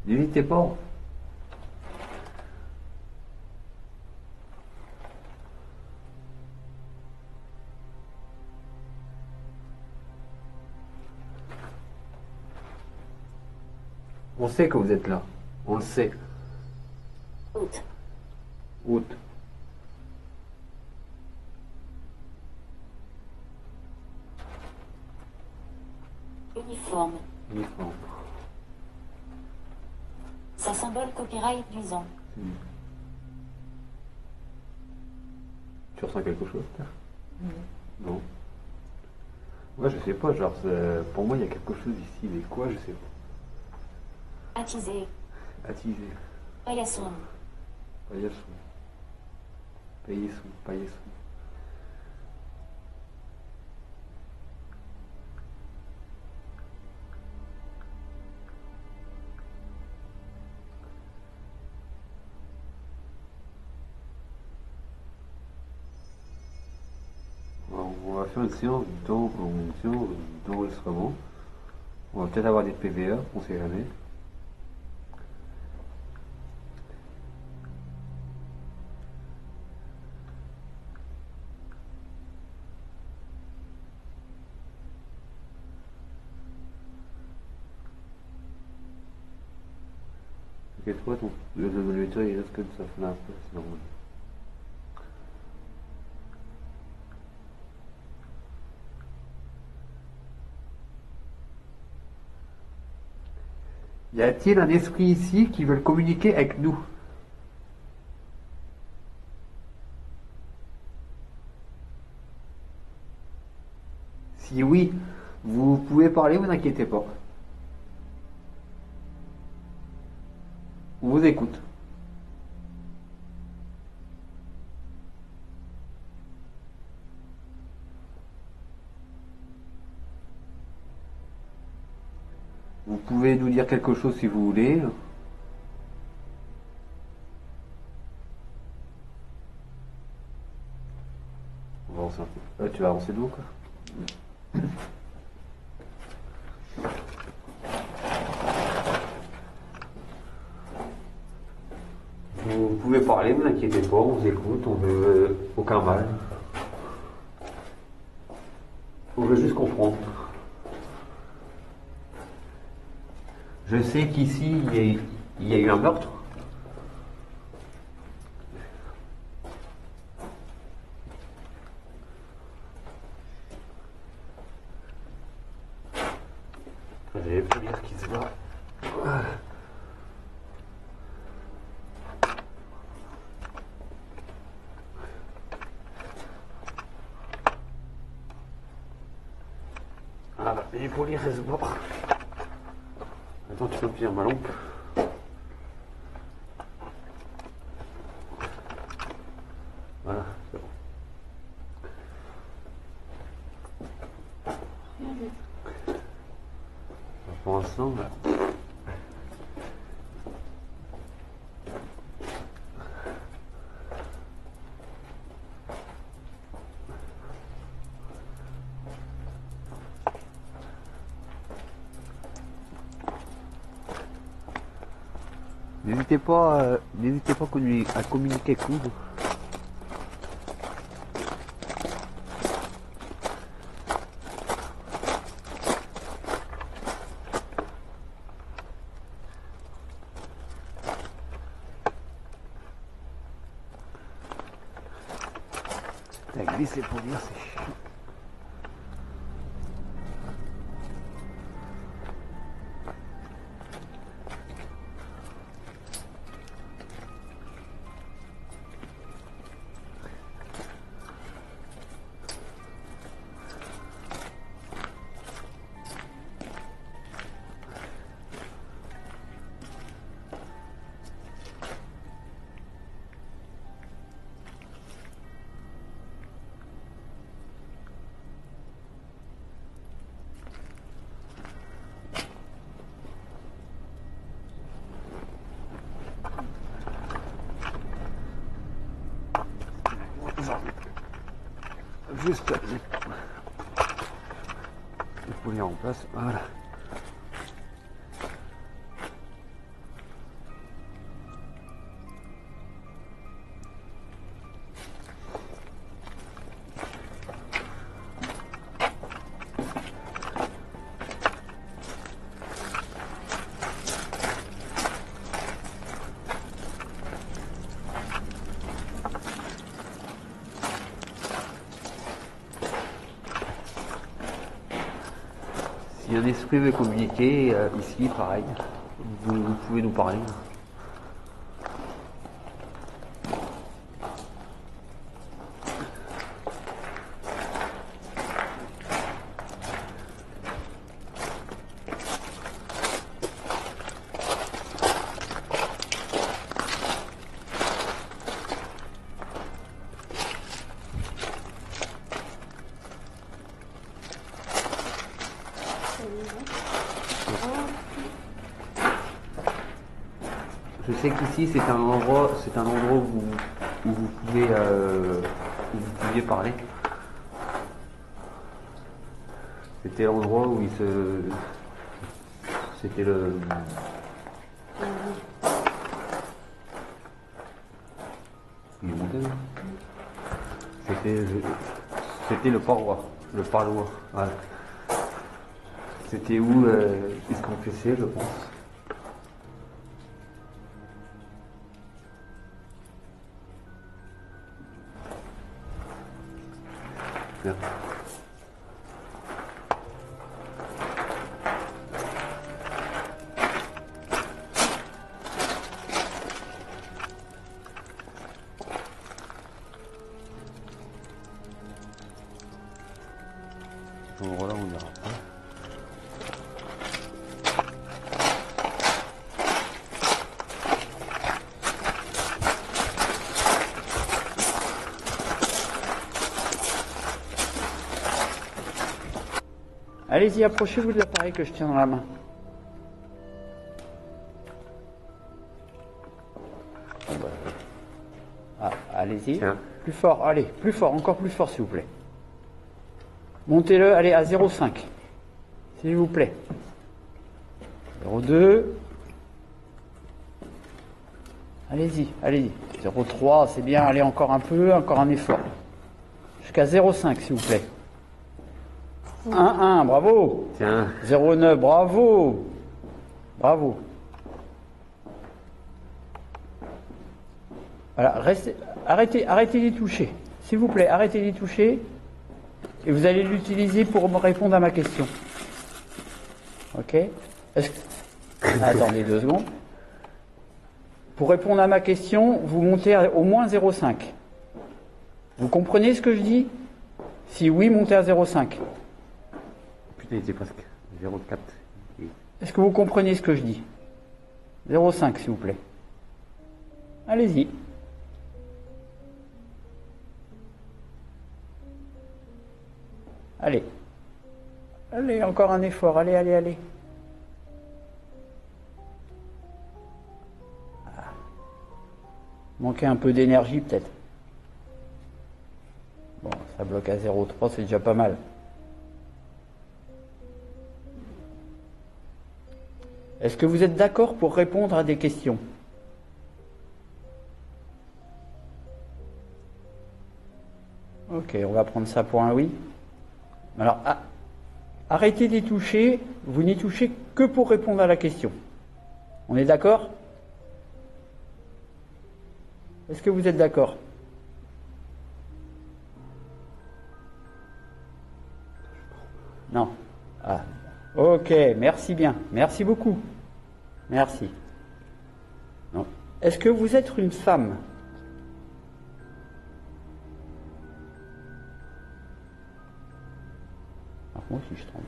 n'hésitez pas. On sait que vous êtes là. On le sait. Haute. Haute. Uniforme. Uniforme. Sa symbole copyright luisant. Tu ressens quelque chose, toi? Non. Moi, je sais pas, genre, pour moi, il y a quelque chose ici, mais quoi, je sais pas. Attisé. Attisé. Paillasson. Paillasson. Paillasson. Paillasson. On va faire une séance d'enregistrement. On va peut-être avoir des PVA, on sait jamais. T'inquiète pas, le moniteur il reste comme ça, fait un peu, c'est normal. Y a-t-il un esprit ici qui veut communiquer avec nous? Si oui, Vous pouvez parler, vous inquiétez pas. On vous écoute. Vous pouvez nous dire quelque chose si vous voulez. On va avancer un peu. Tu vas avancer de haut, quoi. Vous pouvez parler, ne vous inquiétez pas, on vous écoute, on veut aucun mal. On veut juste comprendre. Je sais qu'ici, il y a eu un meurtre. Attendez, pour dire qu'il se voit. Ah bah, et pour lire, elle se voit. Attends, tu peux me tenir ma lampe. Voilà, c'est bon. Pour l'instant, là. N'hésitez pas à communiquer avec nous. T'as glissé pour dire, c'est chiant. Juste il faut les en place, voilà. Si un esprit veut communiquer, ici, pareil, vous pouvez nous parler. Je sais qu'ici c'est un endroit où vous pouviez parler. C'était l'endroit où c'était le. Il est monté, non? C'était le parloir. Le parloir. Voilà. C'était où ils se confessaient, je pense. Bien. Bon, voilà, on verra. Allez-y, approchez-vous de l'appareil que je tiens dans la main. Ah, allez-y. Tiens. Plus fort, allez, plus fort, encore plus fort s'il vous plaît. Montez-le, allez, à 0,5. S'il vous plaît. 0,2. Allez-y, allez-y. 0,3, c'est bien, allez encore un peu, encore un effort. Jusqu'à 0,5 s'il vous plaît. 1,1, bravo. Tiens. 0,9, bravo. Bravo. Voilà, arrêtez d'y toucher. S'il vous plaît, arrêtez d'y toucher. Et vous allez l'utiliser pour me répondre à ma question. Ok? Attendez 2 secondes. Pour répondre à ma question, vous montez à au moins 0,5. Vous comprenez ce que je dis? Si oui, montez à 0,5. Putain, il était presque 0,4. Est-ce que vous comprenez ce que je dis? 0,5 s'il vous plaît. Allez-y. Allez. Allez, encore un effort. Allez, allez, allez. Ah. Manquez un peu d'énergie peut-être. Bon, ça bloque à 0,3, c'est déjà pas mal. Est-ce que vous êtes d'accord pour répondre à des questions? Ok, on va prendre ça pour un oui. Alors, arrêtez d'y toucher, vous n'y touchez que pour répondre à la question. On est d'accord? Est-ce que vous êtes d'accord? Non. Ah. Ok, merci bien. Merci beaucoup. Merci. Non. Est-ce que vous êtes une femme? Ah, moi aussi je tremble.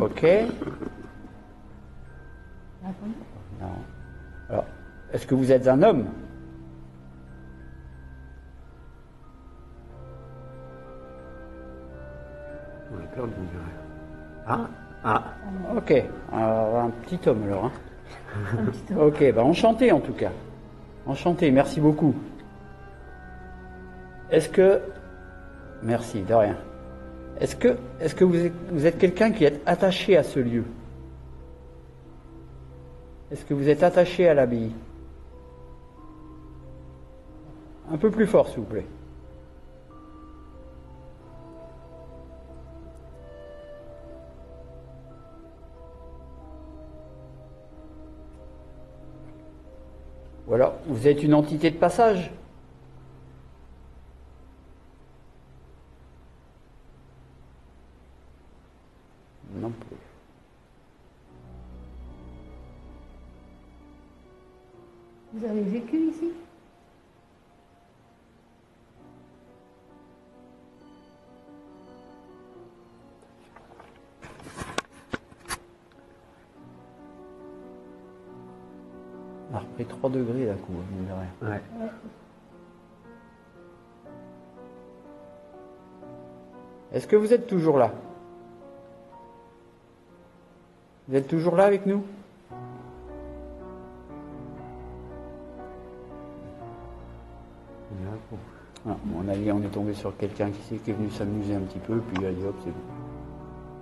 Ok. Non. Alors, est-ce que vous êtes un homme? On a perdu, on dirait. Ah, ah. Ok, un petit homme alors. Hein. Ok, bah enchanté en tout cas. Enchanté, merci beaucoup. Est-ce que... Merci, de rien. Est-ce que vous êtes quelqu'un qui est attaché à ce lieu? Est-ce que vous êtes attaché à l'abbaye? Un peu plus fort, s'il vous plaît. Ou alors, vous êtes une entité de passage? Non plus. Vous avez vécu ici? On a repris 3 degrés d'un coup, mine de rien. Ouais. Est-ce que vous êtes toujours là? Vous êtes toujours là avec nous? On est là pour- Ah, à mon avis, on est tombé sur quelqu'un qui est venu s'amuser un petit peu, puis allez hop, c'est bon.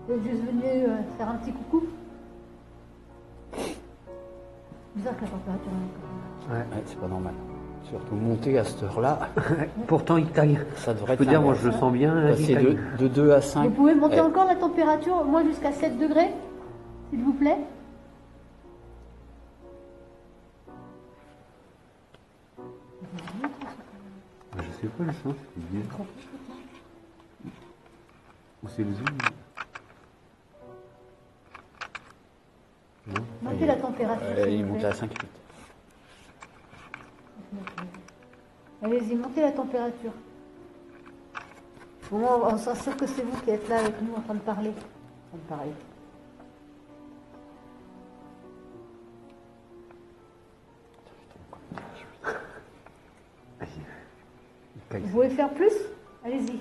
Vous êtes juste venu faire un petit coucou? Bizarre que la température est encore. Ouais, c'est pas normal. Surtout monter à cette heure-là, Pourtant, il taille. ça devrait Je être peux dire, moi, l'inverse. je le sens bien. là, il Passer taille. de 2 à 5. Vous pouvez monter Eh, encore la température, moi jusqu'à 7 degrés, s'il vous plaît? Je sais pas le sens, c'est bien. Ou c'est le zoom? Non. Montez la température, s'il il vous monte plaît. à 5 8. Allez-y, montez la température. Bon, on s'assure que c'est vous qui êtes là avec nous en train de parler. En train de parler. Il taille. Vous pouvez faire plus? Allez-y.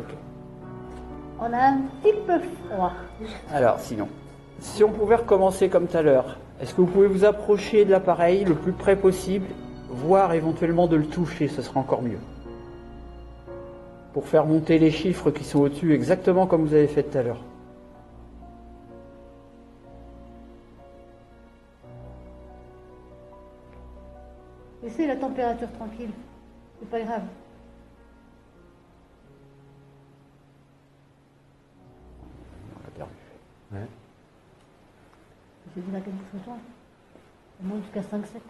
Ok. On a un petit peu froid. Alors, sinon, si on pouvait recommencer comme tout à l'heure, est-ce que vous pouvez vous approcher de l'appareil le plus près possible, voire éventuellement de le toucher, ce sera encore mieux. Pour faire monter les chiffres qui sont au-dessus, exactement comme vous avez fait tout à l'heure. Laissez la température tranquille. C'est pas grave. On l'a perdu. Ouais. J'ai dit la qualité ce soir. Au moins jusqu'à 5-7.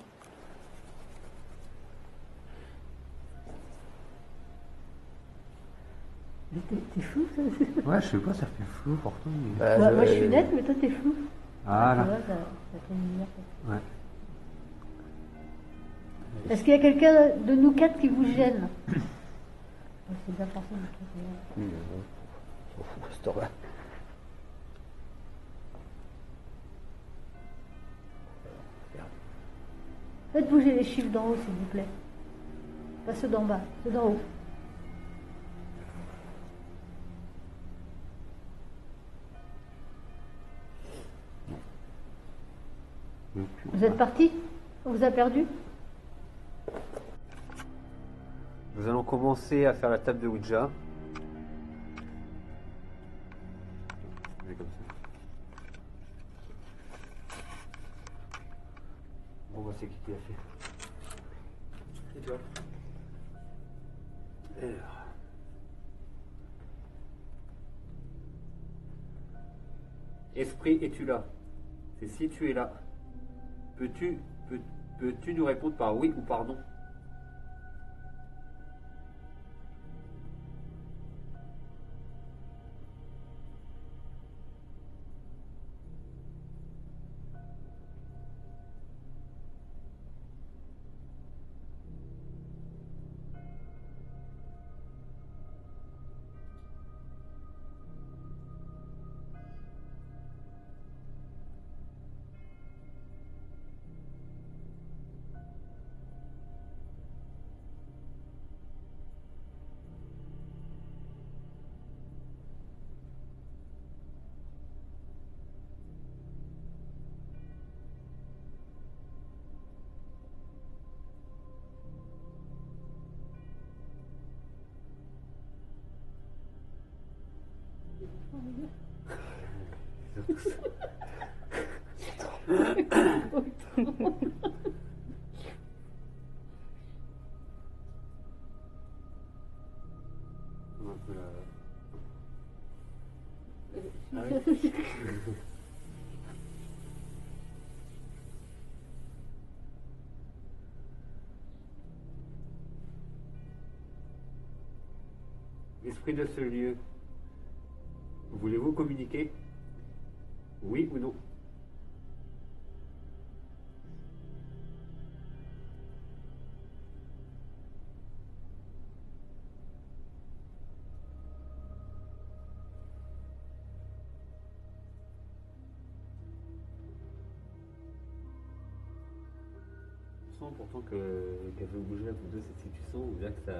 Mais t'es flou, ça. Ouais, je sais pas, ça fait flou pourtant. Mais... Moi, je suis nette, mais toi, t'es flou. Ah Tu là. vois, ça fait une lumière. Ouais. Est-ce qu'il y a quelqu'un de nous quatre qui vous gêne? C'est bien pensé. Oui, on s'en fout à cette heure-là. Faites bouger les chiffres d'en haut, s'il vous plaît. Pas ceux d'en bas, ceux d'en haut. Vous êtes parti? On vous a perdu? Nous allons commencer à faire la table de Ouija. Je vais comme ça. Bon, bah, c'est qui l'a fait? C'est toi. Alors. Esprit, es-tu là? C'est si tu es là. Peux-tu nous répondre par oui ou par non? Esprit de ce lieu, voulez-vous communiquer? Oui ou non? Je sens pourtant qu'elle veut bouger la coupe de cette situation, on dirait que ça...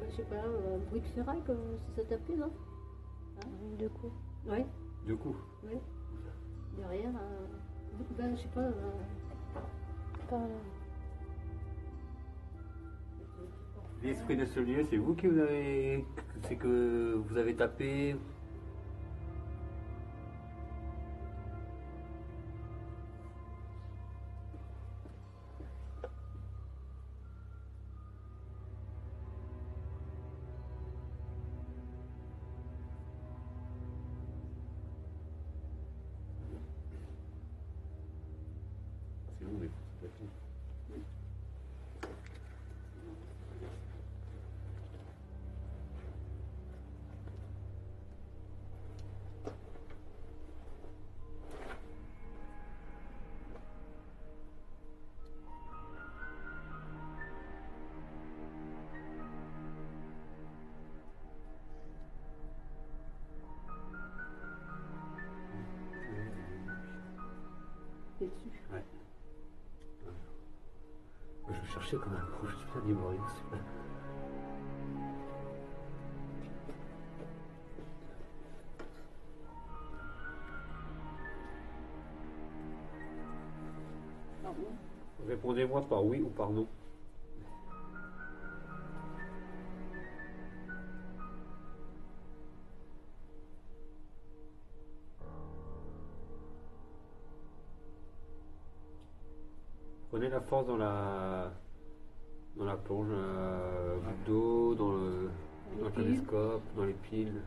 Je sais pas, bruit de ferraille, comme ça s'appelait, non? Deux coups. Oui, Deux coups. oui. Derrière, ben, je sais pas. L'esprit de ce lieu, c'est vous qui vous avez... C'est que vous avez tapé... C'est vous, mais... marcher comme un con, je suis pas dit Maurice. Répondez-moi par oui ou par non. Prenez la force dans la plonge, goutte d'eau, dans le télescope, dans les piles.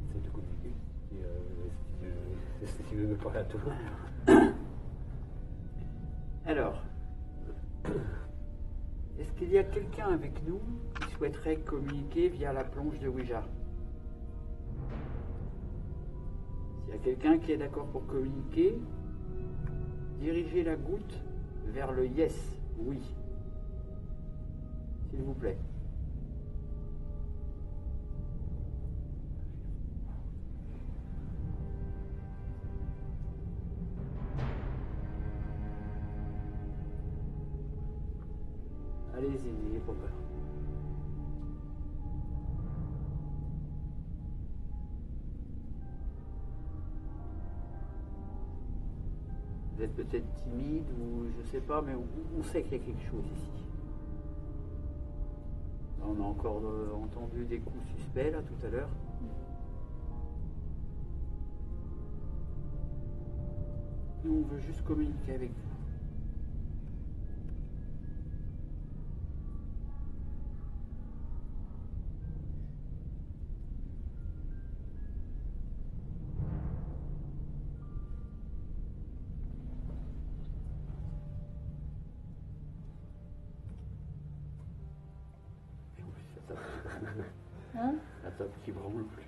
Essaye de communiquer. Si tu veux me parler à toi. Alors, est-ce qu'il y a quelqu'un avec nous qui souhaiterait communiquer via la plonge de Ouija? S'il y a quelqu'un qui est d'accord pour communiquer, dirigez la goutte vers le yes, oui. S'il vous plaît. Allez-y, n'ayez pas peur. Vous êtes peut-être timide ou je sais pas, mais on sait qu'il y a quelque chose ici. Là, on a encore entendu des coups suspects là tout à l'heure. Nous, on veut juste communiquer avec vous. Hein? La table qui branle plus.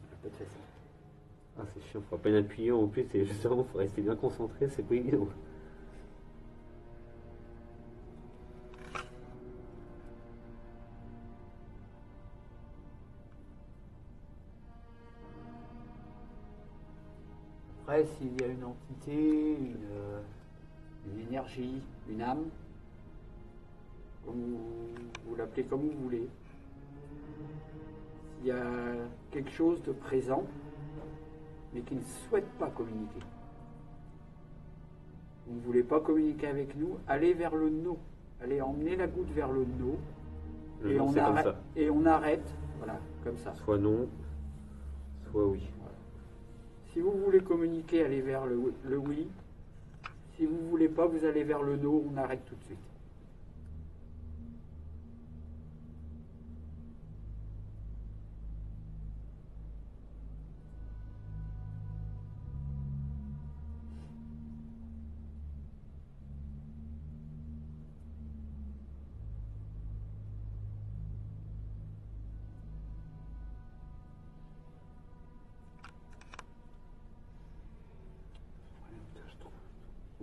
Ça peut être facile. Ah, c'est chiant, faut à peine appuyer en plus, et justement, faut rester bien concentré, c'est pas évident. Après, s'il y a une entité, une énergie, une âme, comme vous l'appelez comme vous voulez, s'il y a quelque chose de présent, mais qui ne souhaite pas communiquer, vous ne voulez pas communiquer avec nous, allez vers le no. Allez emmener la goutte vers le no. Le Et non, on, c'est comme arrête, ça. et on arrête, voilà, comme ça. Soit non, soit oui. Si vous voulez communiquer, allez vers le oui. Si vous ne voulez pas, vous allez vers le no, on arrête tout de suite.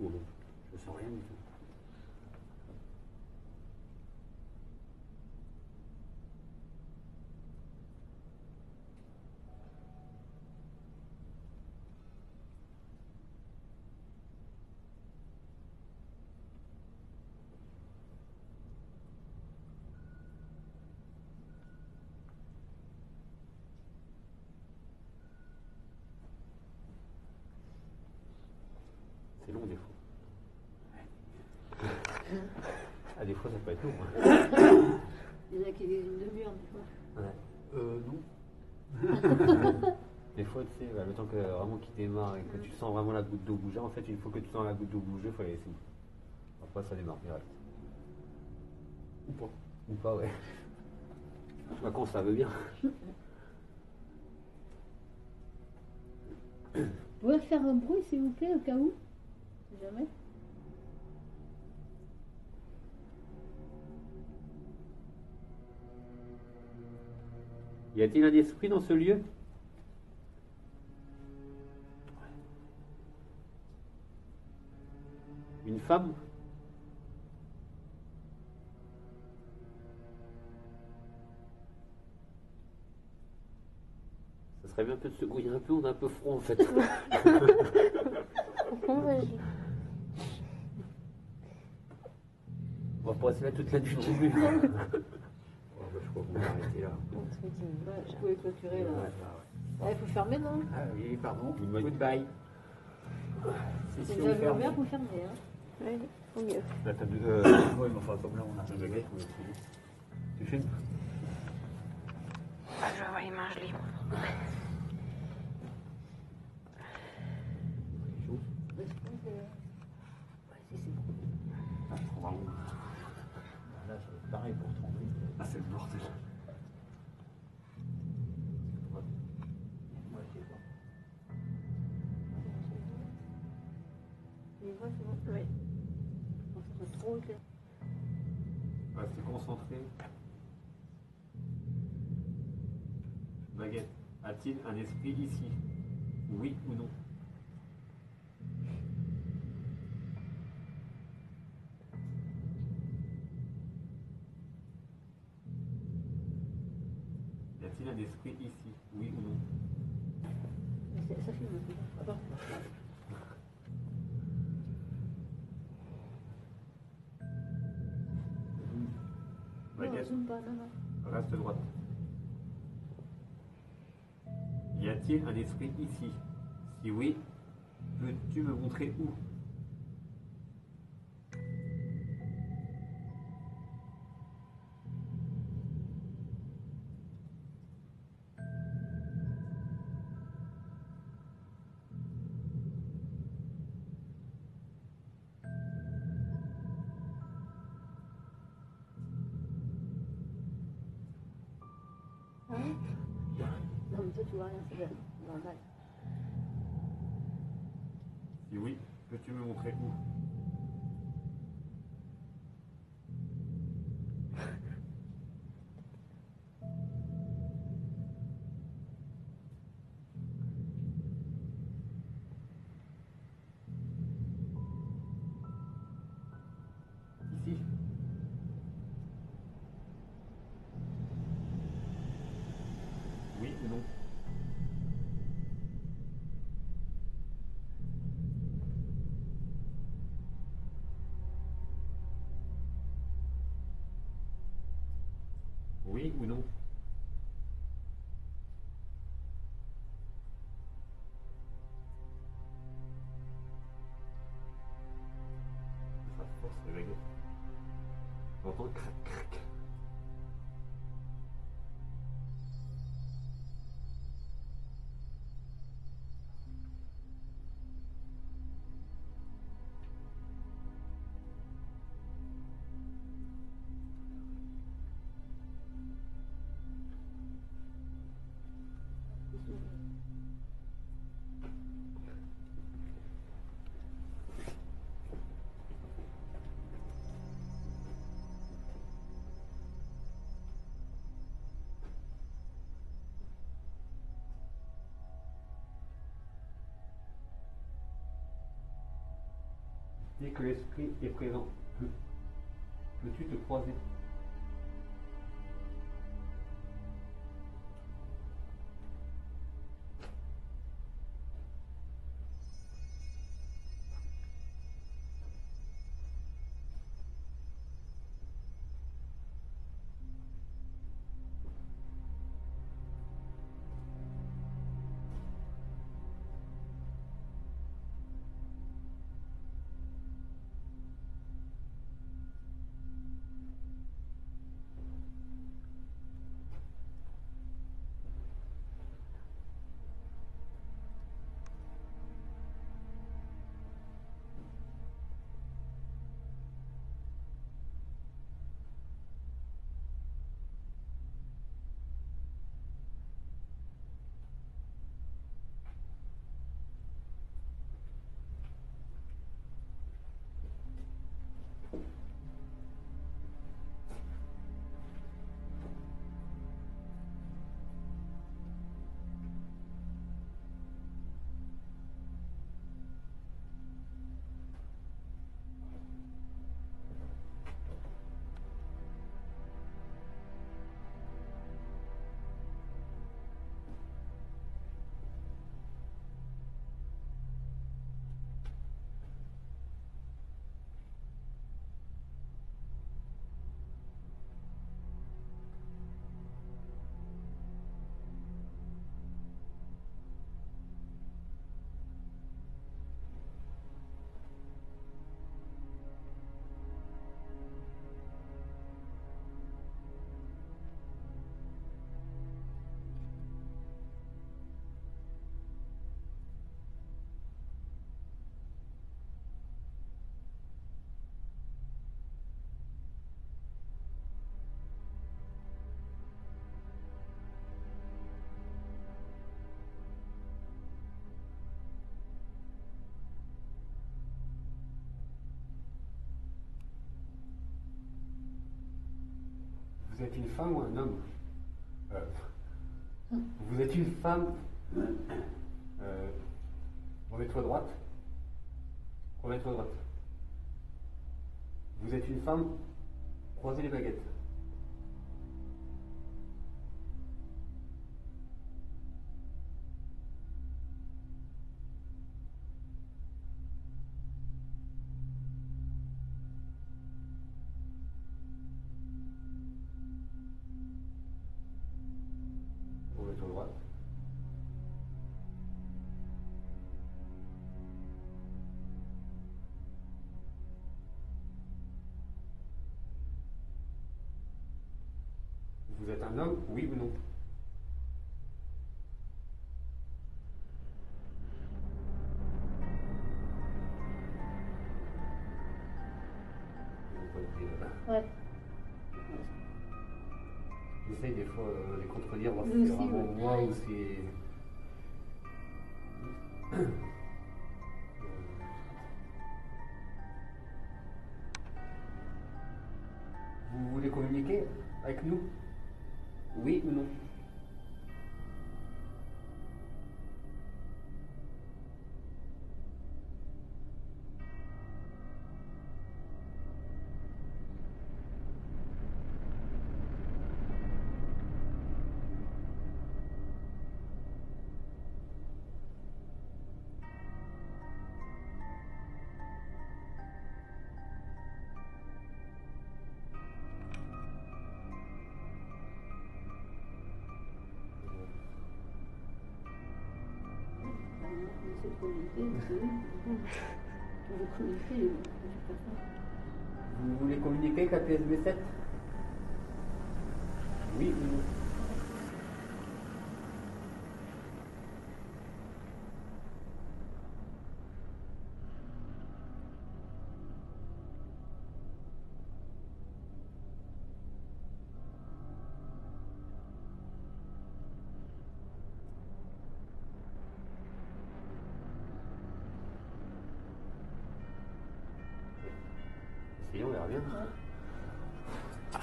Ou non. Je sens rien du tout. c'est long des fois. Ah, des fois ça peut être long. Hein. Il y en a qui disent une demi-heure des fois. Ouais. Non. Des fois, tu sais, le temps que vraiment qu'il démarre et que tu sens vraiment la goutte d'eau bouger, en fait, une fois que tu sens la goutte d'eau bouger, il faut la laisser. Après, ça démarre direct. Ou pas. Ou pas, ouais. Je sais pas quand ça veut bien. Vous pouvez faire un bruit s'il vous plaît au cas où? Si jamais. Y a-t-il un esprit dans ce lieu? Une femme? Ça serait bien un peu de se grouiller un peu, on a un peu froid en fait. On va pas rester là toute la nuit non plus. Je crois qu'on va arrêter là. Ouais, je pouvais clôturer là. Ouais. Il faut fermer, non? Ah oui, pardon. Goodbye. Goodbye. C'est Session déjà vu fermée. ouvert, vous fermez. Hein. Oui, au mieux. La table de. Oui, mais enfin, comme là, on a un bébé. Tu filmes? Ah, je vais avoir les mains gelées. Ouais, je pense que... Ouais, si, c'est bon. Ah, vraiment. Là, ça va être pareil pour trembler. Ah, c'est le bordel. Moi, je sais pas. Les voix, c'est bon? Oui. On se trouve trop clair. Restez concentré. Baguette, a-t-il un esprit ici? Oui ou non? Y a-t-il un esprit ici? Oui ou non? Ça filme un peu. Attends. Non, Baguette, zoom pas, non, non. reste droite. Y a-t-il un esprit ici? Si oui, peux-tu me montrer où? Ah oui? Non, mais toi, tu vois rien, c'est bien. Normal. Si oui, peux-tu me montrer où? Ici? Oui ou non? Oui ou non? Ça force les baguettes. J'entends crac crac. Dès que l'esprit est présent, peux-tu te croiser? Vous êtes une femme ou un homme? Vous êtes une femme. Remets-toi à droite. Remets-toi à droite. Vous êtes une femme. Croisez les baguettes. Remets-toi à droite. Vous êtes un homme, oui ou non? Ouais. J'essaye des fois de les contredire, voir si Nous c'est aussi, vraiment ouais. moi ou c'est. Vous voulez communiquer avec nous? Oui ou non? On essaie de communiquer, c'est eux. On veut communiquer, on fait pas ça. Vous voulez communiquer avec la PSB 7? Oui ou non? Essayons, on verra bien. Ah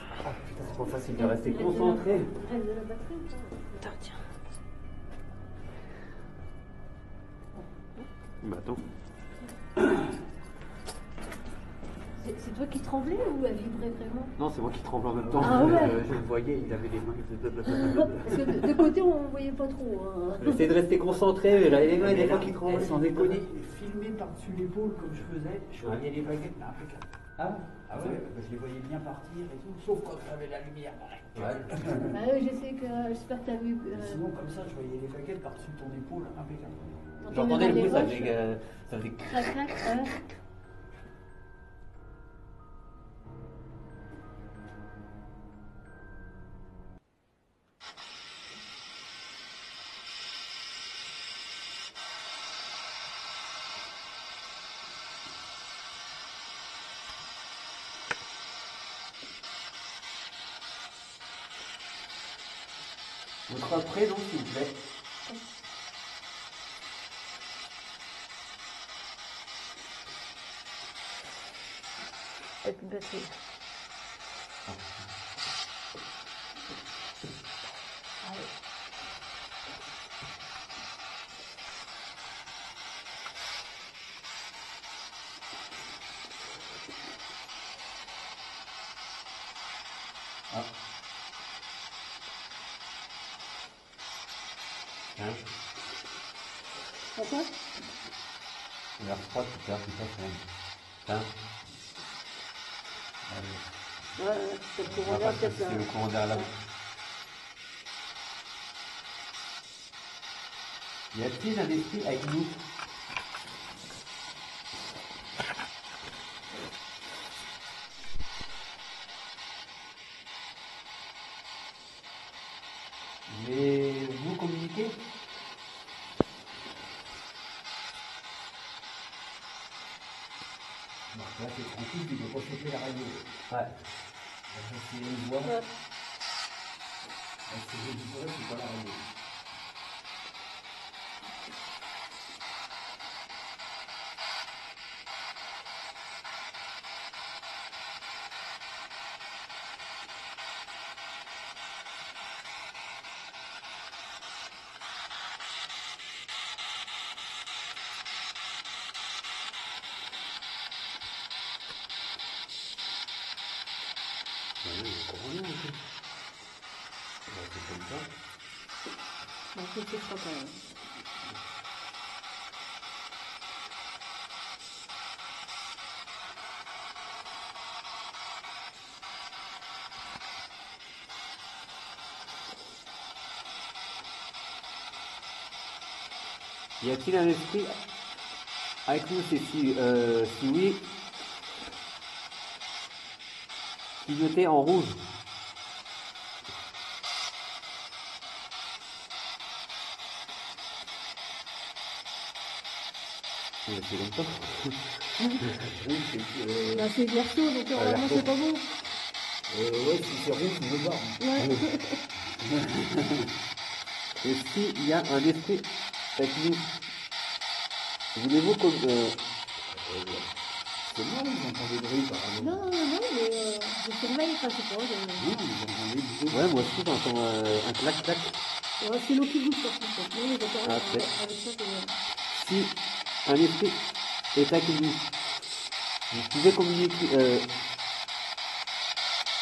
putain, c'est pas facile de rester concentré. Il reste de la batterie ou pas? Attends, tiens. Bah attends. C'est toi qui tremblais ou elle vibrait vraiment? Non, c'est moi qui tremble en même temps. Ah ouais. Je le voyais, il avait les mains. Parce que de côté on voyait pas trop. Hein. J'essaie de rester concentré, mais j'avais les mains des fois qui tremblent sans déconner. Filmé par-dessus l'épaule comme je faisais, je voyais les baguettes là, impeccable. Ah ouais, je les voyais bien partir et tout, sauf quand j'avais la lumière. Ouais. Bah oui, j'espère que t'as vu. Mais sinon, comme ça, je voyais les baguettes par-dessus ton épaule, impeccable. J'entendais le bruit, ça roches, faisait. Ça faisait. ça craque, ouais. Votre prénom, s'il vous plaît. Et puis batterie. Ah. Hein? Pourquoi? Il a froid tout à l'heure, c'est pas ça. Hein? Allez. Ouais, c'est le On courant va d'air pas peut-être c'est le là. courant d'air là. Y a-t-il un esprit avec nous? Mais vous communiquez? Bon, là, c'est tranquille, tu ne peux pas choper la radio. Ouais. C'est une voix. Ouais. C'est pas la radio. oui, on comprend bien, en fait. C'est comme ça. C'est froid quand même. Y a-t-il un esprit avec nous? C'est si oui, clignoter en rouge. C'est comme ça. Bah, c'est verso, donc normalement c'est pas bon. Ouais, si c'est rouge, je veux voir. Ouais. Et s'il y a un esprit avec nous, voulez-vous comme... C'est moi, j'entends des bruits par exemple. Non, mais je surveille, enfin, je sais pas. Non, j'entends des bruits. Ouais, moi aussi j'entends un clac-clac. Ouais, c'est l'eau qui bouge par contre. Non, mais d'accord, Ah, avec peut-être. ça, c'est... Si un esprit est avec nous, vous pouvez communiquer...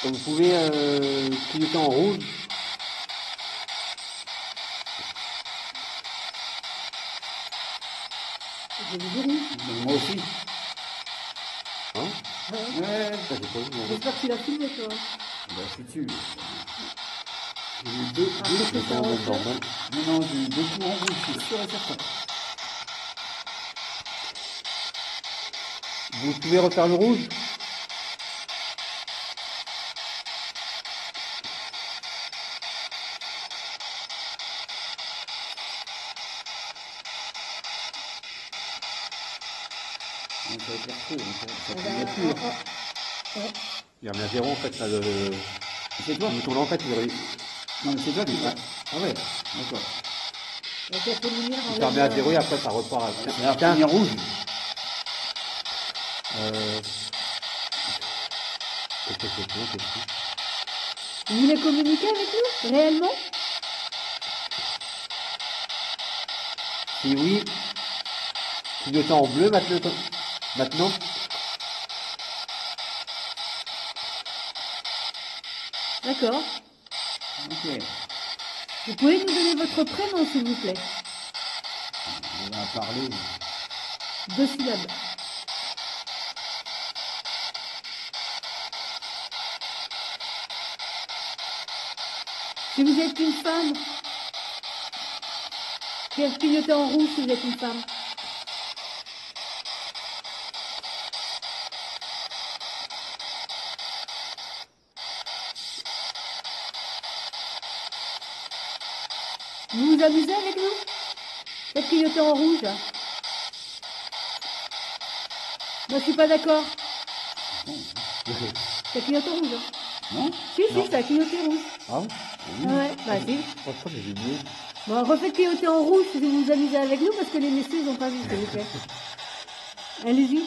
vous pouvez clignoter en rouge. J'ai vu du rouge. Moi aussi. Hein? Ouais. Ouais, Ça, j'ai pas vu, moi. J'espère que tu l'as filmé, toi. bah c'est dessus. J'ai eu deux, Ah, deux, c'est que c'est en Normal, rouge. normal. non, j'ai eu deux coups en rouge, c'est sûr et certain. Vous pouvez refaire le rouge? Donc ça va être fou, ça Eh peut ben, être pur. Il y a bien zéro en fait, là, le C'est toi? bouton là en fait, il Non, mais c'est toi qui vas. Ah ouais, d'accord. Donc, il y a peu de lumière. il permet à zéro et après ça repart. C'est la première rouge. Qu'est-ce que c'est? Vous voulez communiquer avec nous? Réellement? Si oui, clignotant en bleu maintenant. Maintenant. D'accord. Ok. Vous pouvez nous donner votre prénom, s'il vous plaît? On va parler. 2 syllabes. Si vous êtes une femme, clignotez en rouge si vous êtes une femme. Vous vous amusez avec nous? Faites clignoter en rouge. Moi, je suis pas d'accord. Ça clignote en rouge. Hein. Non? Si, ça a clignoté rouge. Ah oui? Ouais, bah si. Franchement, j'ai oublié. Bon, refaites clignoter en rouge si vous vous amusez avec nous, parce que les messieurs, ils n'ont pas vu, s'il vous plaît. Allez-y.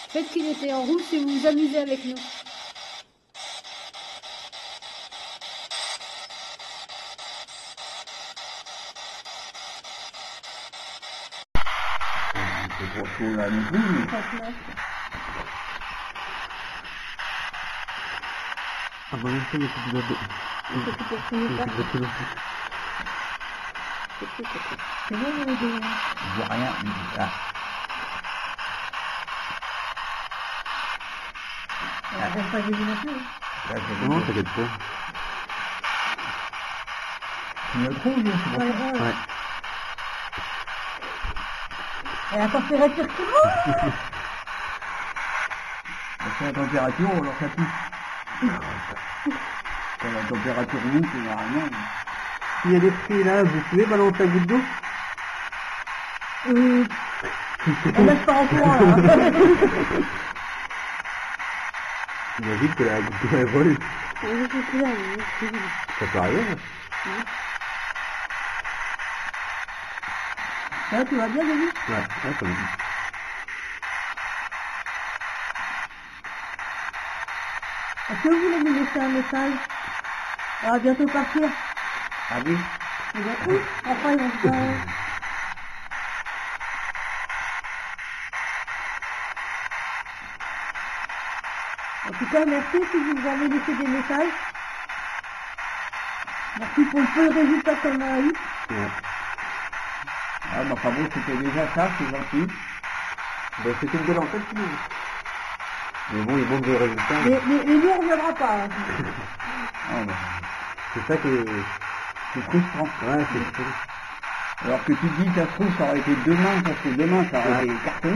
Faites clignoter en rouge si vous vous amusez avec nous. C'est pour chaud là non plus. Mais... Ah bah, même ça, il y a plus de C'est bon, vous les Je vois rien. Ah. reste pas des non plus. Là, c'est Non, t'inquiète pas. Tu me trouves, c'est pour ça. Ouais. Et la température qui monte. C'est la température, alors ça pique. Quand la température monte, il n'y a rien. S'il y a des prix là, vous pouvez balancer un goutte d'eau? On laisse pas en courant, là. Imagine que la goutte d'eau elle vole. Oui, je suis là, oui. Ça peut arriver. Ça, tu vas bien, Denis? Ouais, ça me dit. Est-ce que vous voulez nous laisser un message? On va bientôt partir. Ah oui? Bientôt. Après, ils vont se barrer. En tout cas, merci si vous avez laissé des messages. Merci pour le peu de résultats qu'on a eu. Ouais. Ah, bah, bon, c'était déjà ça, c'est gentil. Ben, c'était une belle enquête, sinon. Mais bon, il manque de résultats. Mais nous, on ne reviendra pas. Hein. Ah, bah, C'est ça qui est... c'est frustrant. Ouais, c'est frustrant. Alors que tu te dis, ça se trouve, ça aurait été demain, parce que demain, ça aurait été carton.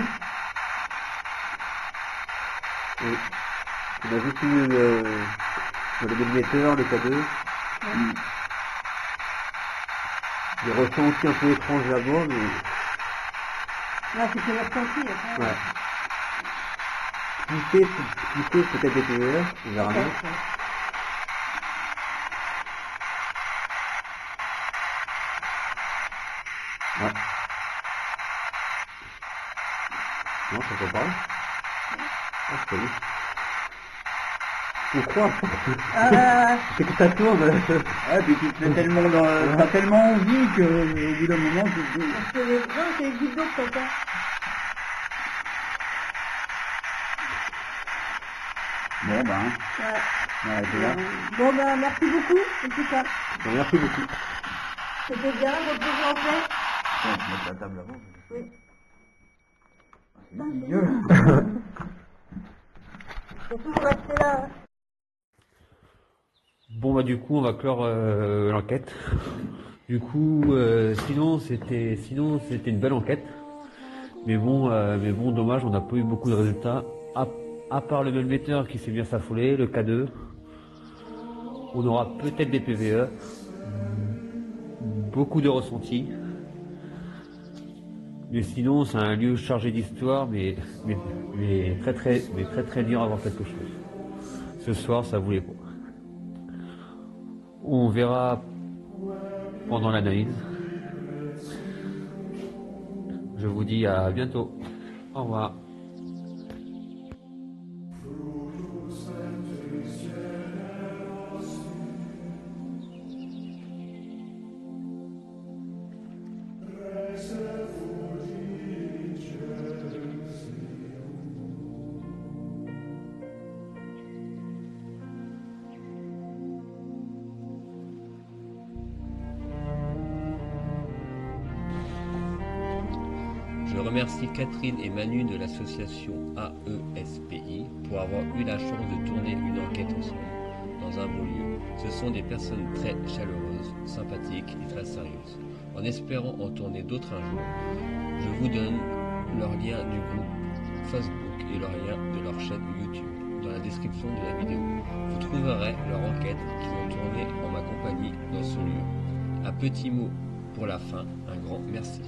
Oui. On a juste eu le délégateur, le K2. Des ressentis un peu étranges là-bas, mais... Là, c'était le ressenti. Après. Ouais. Pousser peut-être des PVE, on verra bien. Ouais. Non, ça peut pas. Ah, c'est pas lui. On croit. C'est que ça tourne. Ouais, puis tu te fais tellement t'as tellement envie que au bout d'un moment tu te dis. C'est les gouttes d'eau que t'entends. Bon ben. Ouais. On va arrêter là. Bon ben, merci beaucoup, en tout cas. Merci beaucoup. C'était bien, votre l'enquête. On va mettre la table avant. Oui. C'est vieux. Surtout, vous restez là. Hein. Bon bah du coup on va clore l'enquête. Du coup sinon c'était une belle enquête. Mais bon dommage, on n'a pas eu beaucoup de résultats. À part le melmetteur qui s'est bien s'affoler, le K2. On aura peut-être des PVE. Beaucoup de ressentis. Mais sinon c'est un lieu chargé d'histoire mais très dur à voir quelque chose. Ce soir ça voulait pas. On verra pendant l'analyse. Je vous dis à bientôt. Au revoir. Je remercie Catherine et Manu de l'association AESPI pour avoir eu la chance de tourner une enquête ensemble dans un beau lieu. Ce sont des personnes très chaleureuses, sympathiques et très sérieuses. En espérant en tourner d'autres un jour, je vous donne leur lien du groupe Facebook et leur lien de leur chaîne YouTube dans la description de la vidéo. Vous trouverez leur enquête qu'ils ont tournée en ma compagnie dans ce lieu. Un petit mot pour la fin, un grand merci.